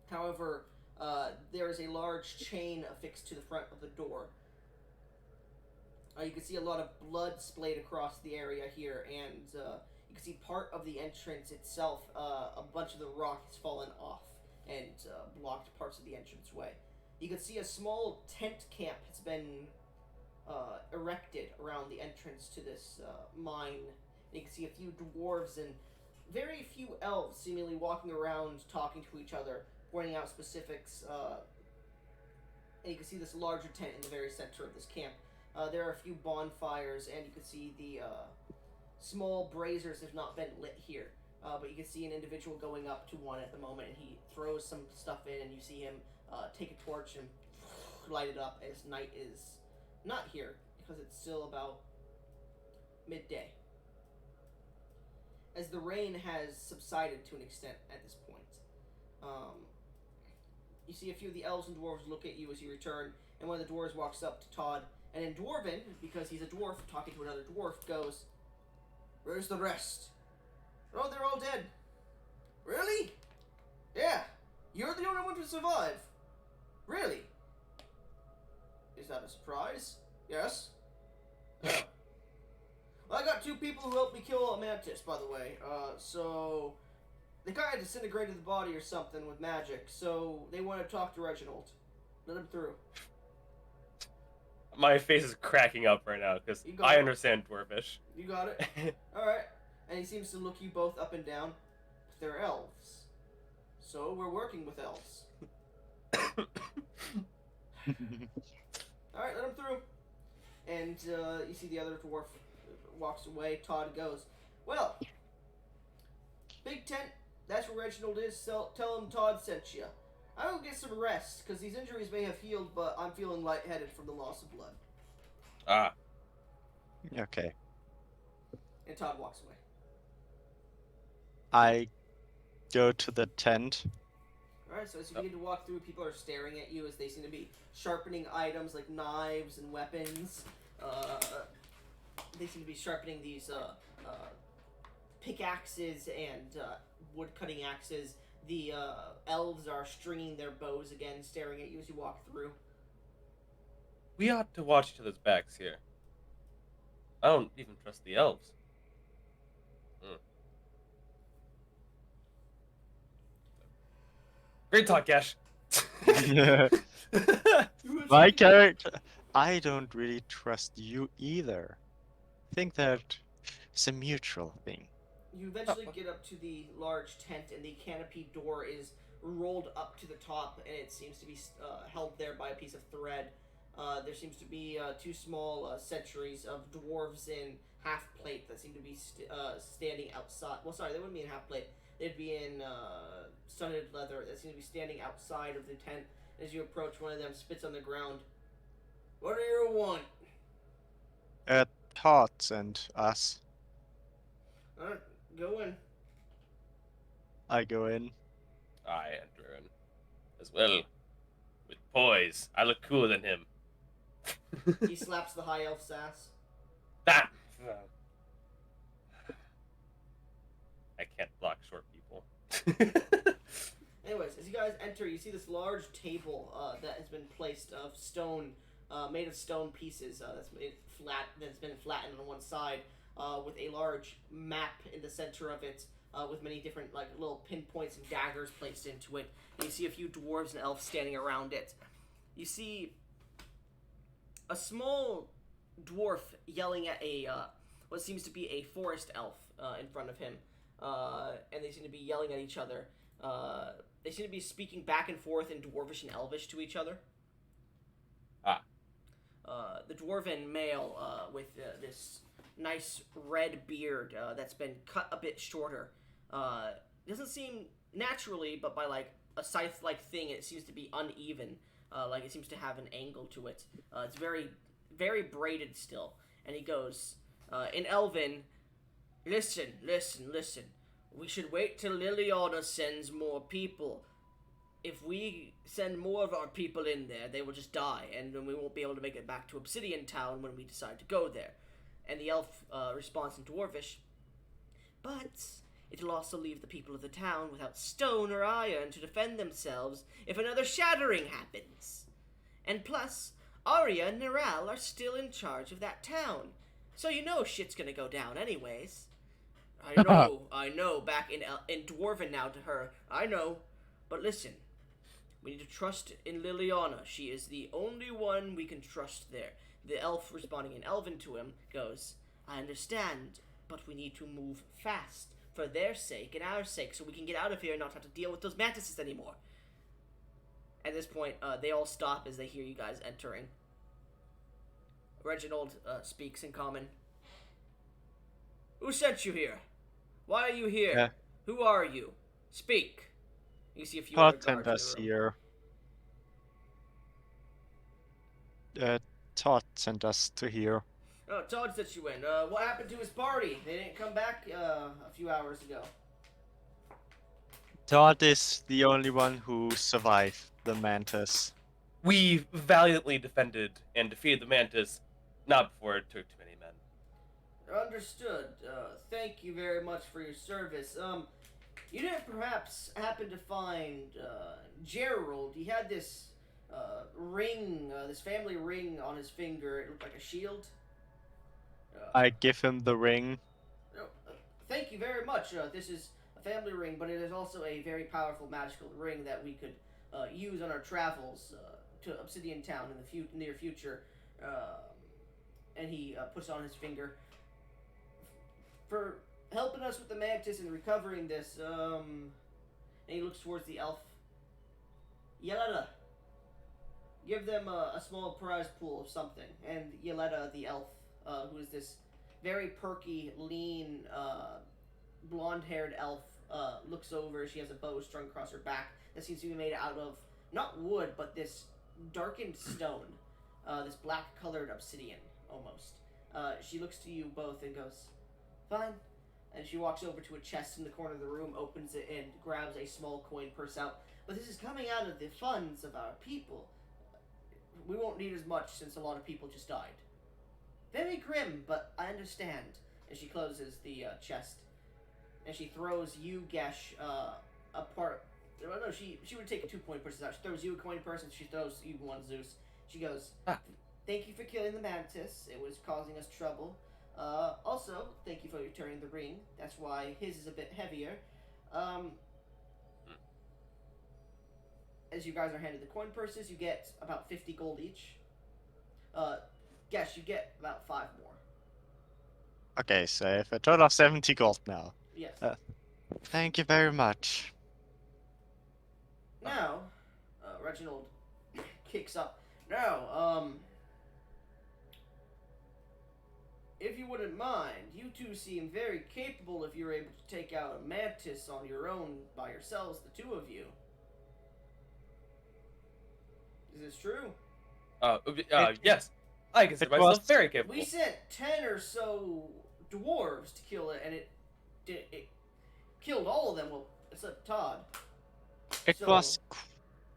However, there is a large chain affixed to the front of the door. You can see a lot of blood splayed across the area here, and you can see part of the entrance itself. A bunch of the rock has fallen off and blocked parts of the entranceway. You can see a small tent camp has been erected around the entrance to this mine. And you can see a few dwarves and very few elves seemingly walking around talking to each other, pointing out specifics. And you can see this larger tent in the very center of this camp. There are a few bonfires, and you can see the small braziers have not been lit here. But you can see an individual going up to one at the moment, and he throws some stuff in, and you see him take a torch and light it up as night is not here, because it's still about midday. As the rain has subsided to an extent at this point. You see a few of the elves and dwarves look at you as you return, and one of the dwarves walks up to Todd, and in Dwarven, because he's a dwarf talking to another dwarf, goes, "Where's the rest?" "Oh, they're all dead." "Really?" "Yeah, you're the only one to survive." "Really?" "Is that a surprise?" "Yes." "Oh. Well, I got 2 people who helped me kill a mantis, by the way. So they kind of disintegrated the body or something with magic, so they want to talk to Reginald. Let him through. My face is cracking up right now because I understand Dwarvish. You got it? Alright. And he seems to look you both up and down. They're elves. So we're working with elves. Alright, let him through. And you see the other dwarf walks away. Todd goes, "Well, big tent, that's where Reginald is. So tell him Todd sent you. I will get some rest, because these injuries may have healed, but I'm feeling lightheaded from the loss of blood." Ah. Okay. And Todd walks away. I go to the tent. Alright, so as you begin to walk through, people are staring at you as they seem to be sharpening items like knives and weapons. They seem to be sharpening these pickaxes and wood-cutting axes. The elves are stringing their bows again, staring at you as you walk through. We ought to watch each other's backs here. I don't even trust the elves. Great talk, Gash. My character. I don't really trust you either. I think that it's a mutual thing. You eventually get up to the large tent, and the canopy door is rolled up to the top, and it seems to be held there by a piece of thread. There seems to be 2 small sentries of dwarves in half plate that seem to be standing outside. Well, sorry, they wouldn't be in half plate. They'd be in studded leather that seem to be standing outside of the tent. As you approach, one of them spits on the ground. What do you want? Tots and us. Alright, go in. I go in. I enter in as well. With poise. I look cooler than him. He slaps the high elf's ass. That. I can't block short people. Anyways, as you guys enter, you see this large table that has been placed of stone, made of stone pieces. That's made flat. That's been flattened on one side, with a large map in the center of it, with many different like little pinpoints and daggers placed into it. And you see a few dwarves and elves standing around it. You see a small dwarf yelling at a what seems to be a forest elf in front of him, and they seem to be yelling at each other. They seem to be speaking back and forth in dwarvish and elvish to each other. The dwarven male with this nice red beard that's been cut a bit shorter doesn't seem naturally, but by like a scythe-like thing, it seems to be uneven. Like it seems to have an angle to it. It's very, very braided still. And he goes, in Elven, listen. We should wait till Liliana sends more people. If we send more of our people in there, they will just die, and then we won't be able to make it back to Obsidian Town when we decide to go there. And the elf responds in Dwarvish, but it'll also leave the people of the town without stone or iron to defend themselves if another shattering happens. And plus, Arya and Neral are still in charge of that town, so you know shit's gonna go down anyways. I know, back in Dwarven now to her, I know, but listen, we need to trust in Liliana. She is the only one we can trust there. The elf, responding in Elven to him, goes, I understand, but we need to move fast, for their sake and our sake, so we can get out of here and not have to deal with those mantises anymore. At this point, they all stop as they hear you guys entering. Reginald speaks in common. Who sent you here? Why are you here? Yeah. Who are you? Speak. You see a few other Tots and guards us in the room. here. Tots sent us to here. Oh, Todd sent you in. What happened to his party? They didn't come back a few hours ago. Todd is the only one who survived the mantis. We valiantly defended and defeated the mantis, not before it took too many men. Understood. Thank you very much for your service. You didn't perhaps happen to find Gerald? He had this ring, this family ring on his finger. It looked like a shield. I give him the ring. Thank you very much. This is a family ring, but it is also a very powerful magical ring that we could use on our travels to Obsidian Town in the near future. And he puts it on his finger. For helping us with the mantis and recovering this, and he looks towards the elf. Yelena, give them a small prize pool of something. And Yelena, the elf, who is this very perky, lean, blonde-haired elf, looks over. She has a bow strung across her back that seems to be made out of, not wood, but this darkened stone. This black-colored obsidian, almost. She looks to you both and goes, fine. And she walks over to a chest in the corner of the room, opens it, and grabs a small coin purse out. But this is coming out of the funds of our people. We won't need as much since a lot of people just died. Very grim, but I understand. And she closes the chest. And she throws you, Gesh, a part... No, she would take a 2-point purse out. She throws you a coin purse, and she throws you one, Zeus. She goes, thank you for killing the mantis. It was causing us trouble. Also, thank you for returning the ring. That's why his is a bit heavier. As you guys are handed the coin purses, you get about 50 gold each. Guess you get about 5 more. Okay, so I have a total of 70 gold now. Yes. Thank you very much. Now, Reginald kicks up. Now, if you wouldn't mind, you two seem very capable if you're able to take out a mantis on your own by yourselves, the two of you. Is this true? It Yes. I consider it was myself very capable. We sent 10 or so dwarves to kill it, and it killed all of them, well, except Todd. it So, was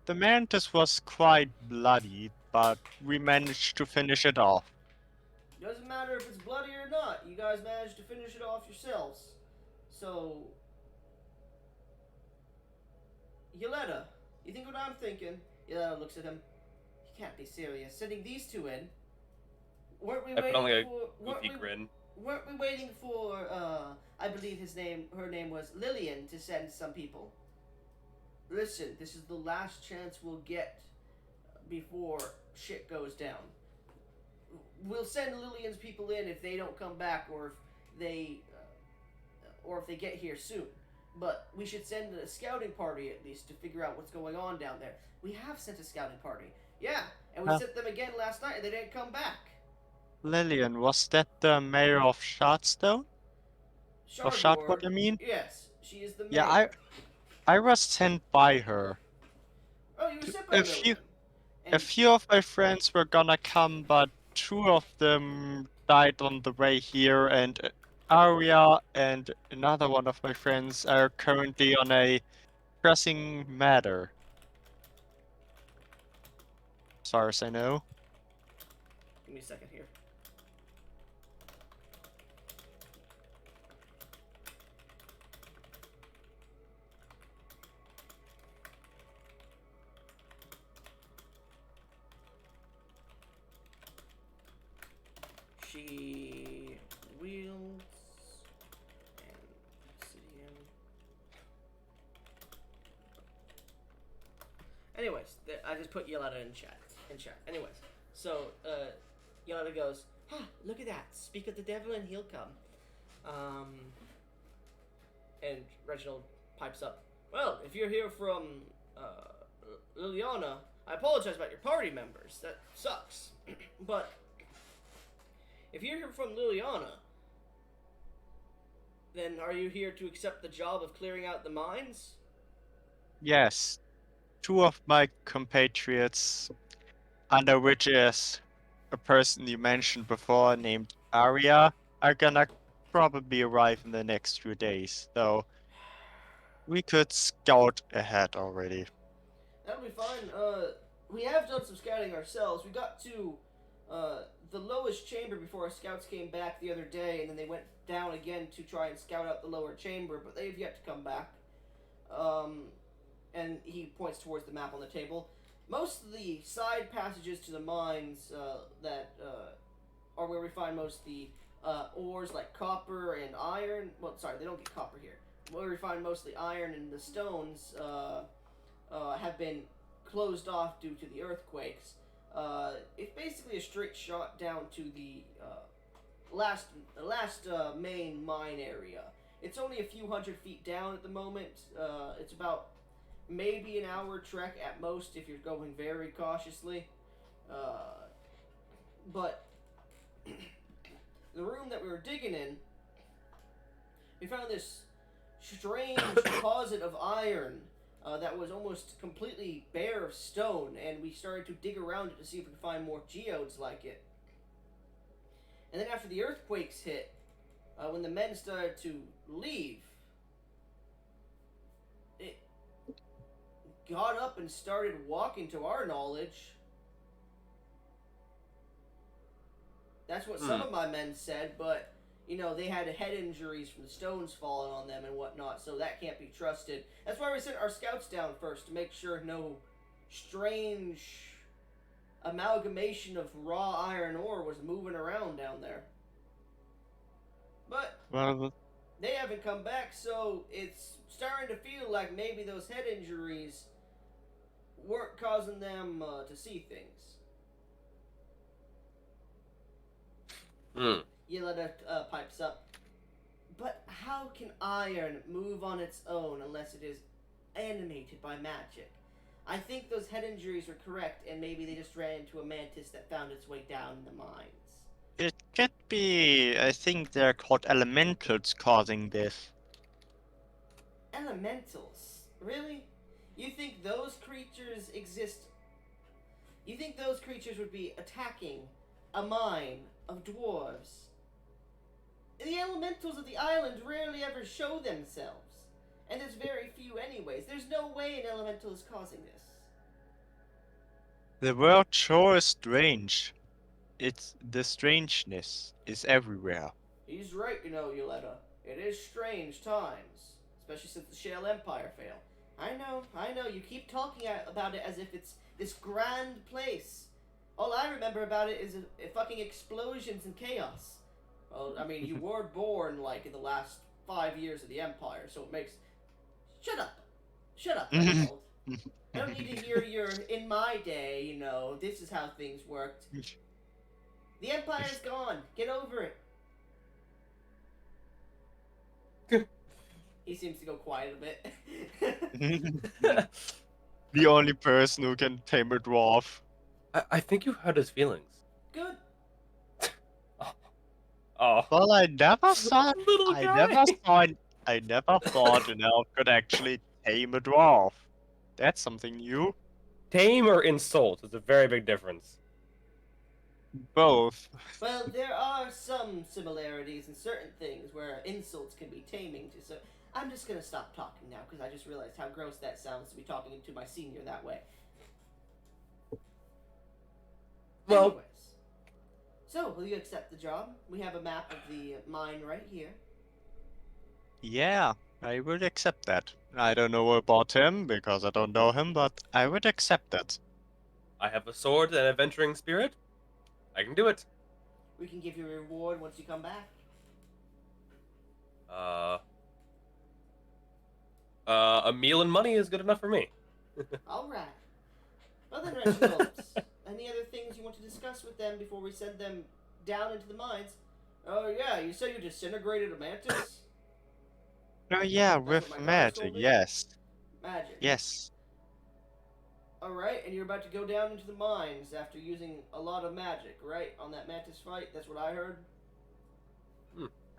the mantis was quite bloody, but we managed to finish it off. doesn't matter if it's bloody or not, you guys managed to finish it off yourselves. So, Yoletta, you think what I'm thinking? Yoletta looks at him. You can't be serious. Sending these two in? Weren't we I put on waiting like a for... goofy grin. Weren't we waiting for, I believe her name was Lillian to send some people? Listen, this is the last chance we'll get before shit goes down. We'll send Lillian's people in if they don't come back, or if they get here soon. But we should send a scouting party at least to figure out what's going on down there. We have sent a scouting party, yeah, and we sent them again last night, and they didn't come back. Lillian, was that the mayor of Shardstone? Of Shardwood, I mean? Yes, she is the mayor. Yeah, I was sent by her. Oh, you were sent by A Lillian. a few of my friends were gonna come, but two of them died on the way here, and Arya and another one of my friends are currently on a pressing matter. As far as I know. Give me a second here. She wields and obsidian. Anyways, I just put Yoletta in chat. Anyways, so Yoletta goes, look at that. Speak of the devil and he'll come. And Reginald pipes up. Well, if you're here from Liliana, I apologize about your party members. That sucks. But if you're here from Liliana, then are you here to accept the job of clearing out the mines? Yes. Two of my compatriots, under which is a person you mentioned before named Arya, are gonna probably arrive in the next few days, though we could scout ahead already. That'll be fine. We have done some scouting ourselves. We got to the lowest chamber before our scouts came back the other day, and then they went down again to try and scout out the lower chamber, but they've yet to come back. And he points towards the map on the table. Most of the side passages to the mines that are where we find most of the ores like copper and iron. Well, sorry, they don't get copper here. Where we find mostly iron and the stones have been closed off due to the earthquakes. It's basically a straight shot down to the last main mine area. It's only a few hundred feet down at the moment. It's about maybe an hour trek at most if you're going very cautiously. But the room that we were digging in, we found this strange deposit of iron that was almost completely bare of stone, and we started to dig around it to see if we could find more geodes like it. And then after the earthquakes hit, when the men started to leave, it got up and started walking, to our knowledge. That's what some of my men said, but they had head injuries from the stones falling on them and whatnot, so that can't be trusted. That's why we sent our scouts down first, to make sure no strange amalgamation of raw iron ore was moving around down there. But Well, they haven't come back, so it's starting to feel like maybe those head injuries weren't causing them to see things. Yelena pipes up. But how can iron move on its own unless it is animated by magic? I think those head injuries were correct, and maybe they just ran into a mantis that found its way down in the mines. It could be. I think they're called elementals causing this. Elementals? Really? You think those creatures exist? You think those creatures would be attacking a mine of dwarves? The elementals of the island rarely ever show themselves. And there's very few anyways. There's no way an elemental is causing this. The world sure is strange. It's the strangeness is everywhere. He's right, Yoletta. It is strange times. Especially since the Shale Empire failed. I know. You keep talking about it as if it's this grand place. All I remember about it is fucking explosions and chaos. Well, I mean, you were born, like, in the last 5 years of the Empire, so it makes... Shut up! Shut up, Reginald. I don't need to hear your, in my day, this is how things worked. The Empire's gone. Get over it. He seems to go quiet a bit. The only person who can tame a dwarf. I think you hurt his feelings. Good. Oh, Well, I never thought. little I guy. never thought an elf could actually tame a dwarf. That's something new. Tame or insult is a very big difference. Both. Well, there are some similarities in certain things where insults can be taming to. So I'm just gonna stop talking now because I just realized how gross that sounds to be talking to my senior that way. Well, Anyways, so will you accept the job? We have a map of the mine right here. Yeah, I would accept that. I don't know about him because I don't know him, but I would accept that. I have a sword and a venturing spirit. I can do it. We can give you a reward once you come back. A meal and money is good enough for me. All right. Well then, Reginald, any other things you want to discuss with them before we send them down into the mines? Oh yeah, you say you disintegrated a mantis? Oh yeah, That's with what my brother told magic, me? yes. Magic. Yes. Alright, and you're about to go down into the mines after using a lot of magic, right? On that mantis fight? That's what I heard?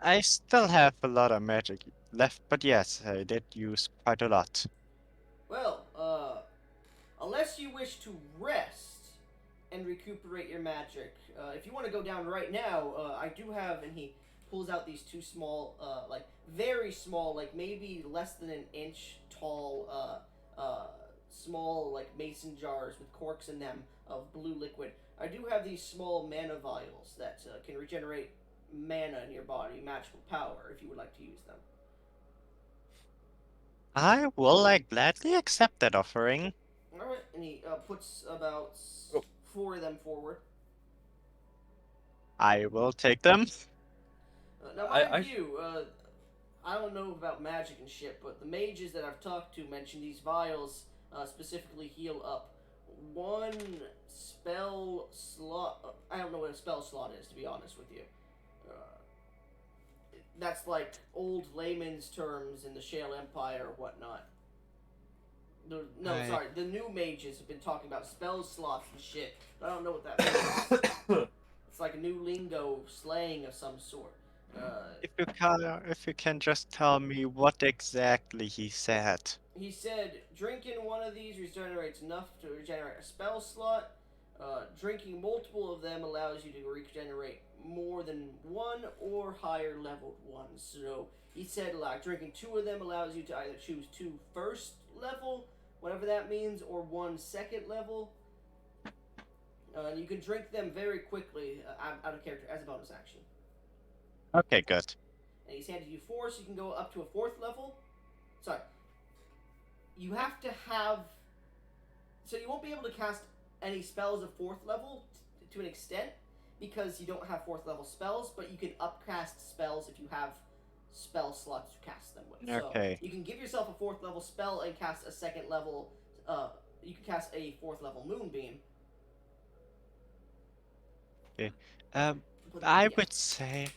I still have a lot of magic left, but yes, I did use quite a lot. Well, unless you wish to rest and recuperate your magic, if you want to go down right now, I do have, and he pulls out these two small, like, very small, like, maybe less than an inch tall, small, like, mason jars with corks in them of blue liquid. I do have these small mana vials that can regenerate mana in your body, magical power, if you would like to use them. I will gladly accept that offering. Alright, and he puts about Oh. 4 of them forward. I will take them. Now, mind you, I don't know about magic and shit, but the mages that I've talked to mention these vials specifically heal up 1 spell slot. I don't know what a spell slot is, to be honest with you. That's like old layman's terms in the Shale Empire or whatnot. Sorry, the new mages have been talking about spell slots and shit. I don't know what that means. It's like a new lingo slang of some sort. If you can just tell me what exactly he said. He said drinking one of these regenerates enough to regenerate a spell slot. Drinking multiple of them allows you to regenerate more than 1 or higher leveled ones. So he said like drinking 2 of them allows you to either choose 2 first level, whatever that means, or 1 second level. You can drink them very quickly out of character as a bonus action. Okay, good. And he's handed you 4, so you can go up to a 4th level. Sorry. You have to have... So you won't be able to cast any spells of 4th level to an extent, because you don't have 4th level spells, but you can upcast spells if you have spell slots to cast them with. Okay. So you can give yourself a 4th level spell and cast a 2nd level... you can cast a 4th level Moonbeam. Okay. I would say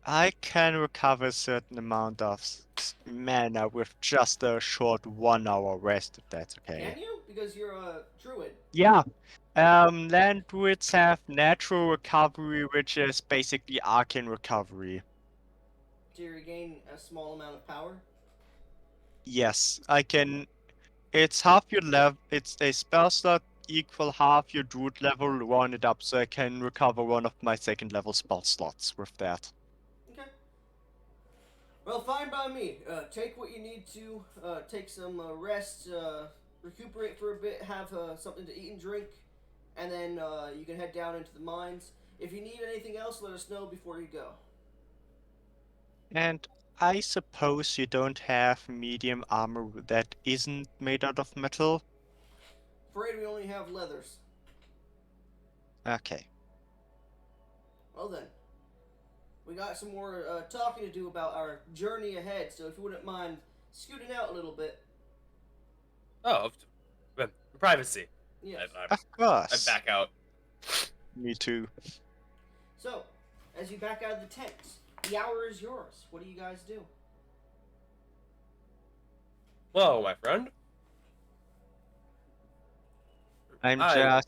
I can recover a certain amount of mana with just a short 1 hour rest, if that's okay. Can you? Because you're a druid. Yeah, Land druids have natural recovery, which is basically arcane recovery. Do you regain a small amount of power? Yes, I can. It's half your level. It's a spell slot equal half your druid level. Round it up, so I can recover one of my second level spell slots with that. Okay. Well, fine by me. Take what you need to. Take some rest. Recuperate for a bit. Have something to eat and drink, and then you can head down into the mines. If you need anything else, let us know before you go. And I suppose you don't have medium armor that isn't made out of metal? Afraid we only have leathers. Okay. Well then, we got some more talking to do about our journey ahead. So if you wouldn't mind scooting out a little bit. Oh, privacy. Yes. Of I course. back out. Me too. So, as you back out of the tent, the hour is yours. What do you guys do? Whoa, my friend. I'm I just.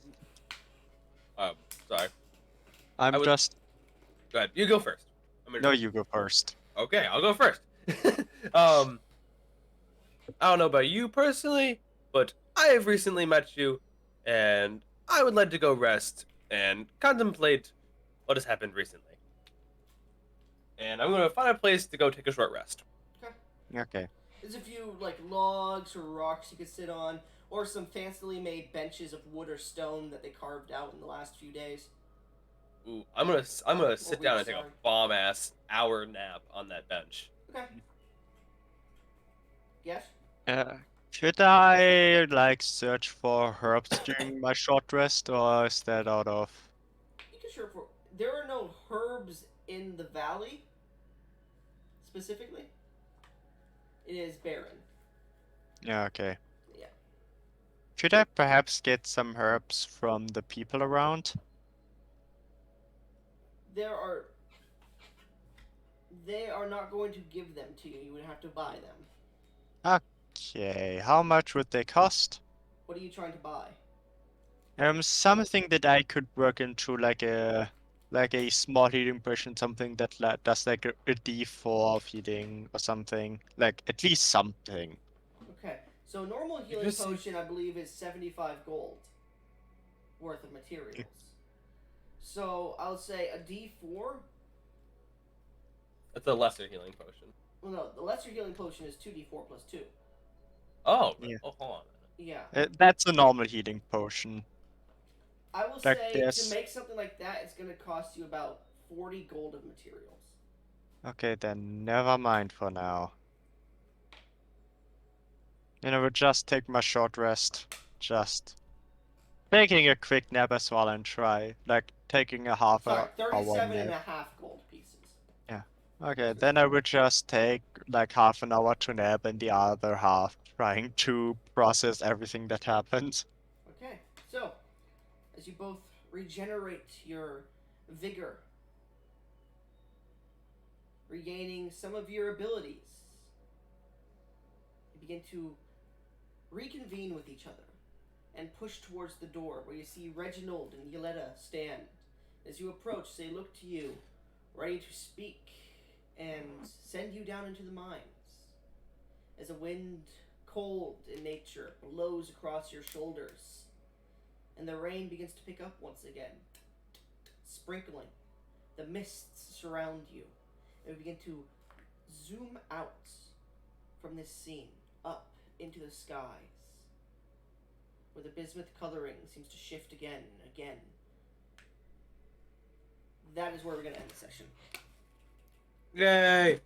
sorry. I'm I would just. go ahead. You go first. No, you go first. Okay, I'll go first. um, I don't know about you personally, but I have recently met you, and I would like to go rest and contemplate what has happened recently. And I'm gonna find a place to go take a short rest. Okay. Okay. There's a few like logs or rocks you could sit on, or some fancily made benches of wood or stone that they carved out in the last few days. Ooh, I'm gonna sit down weeks, and take a sorry. bomb ass hour nap on that bench. Okay. Yes. Uh, could I like search for herbs during my short rest, or is that out of? You can sure for. There are no herbs in the valley. Specifically, it is barren. Yeah, okay. Yeah. Could I perhaps get some herbs from the people around? There are. They are not going to give them to you. You would have to buy them. Okay, how much would they cost? What are you trying to buy? Something that I could work into like a small healing potion, something that does like a D4 of healing or something. Like at least something. Okay. So normal you healing just say- potion, I believe, is 75 gold worth of materials. So I'll say a D4. That's a lesser healing potion. Well, no, the lesser healing potion is 2d4 plus 2. Oh, Yeah. oh, hold on. Yeah. That's a normal healing potion. I will Like say to this. make something like that, it's going to cost you about 40 gold of materials. Okay, then never mind for now. And I will just take my short rest. Just taking a quick nap as well and try. Like taking a half Sorry, hour 37 and nap. a half gold pieces. Yeah. Okay, then I would just take like half an hour to nap and the other half trying to process everything that happened. Okay, so as you both regenerate your vigor, regaining some of your abilities, you begin to reconvene with each other and push towards the door where you see Reginald and Yoletta stand. As you approach, they look to you, ready to speak and send you down into the mines. As a wind, cold in nature, blows across your shoulders, and the rain begins to pick up once again, sprinkling. The mists surround you, and we begin to zoom out from this scene, up into the skies, where the bismuth coloring seems to shift again and again. That is where we're going to end the session. Yay!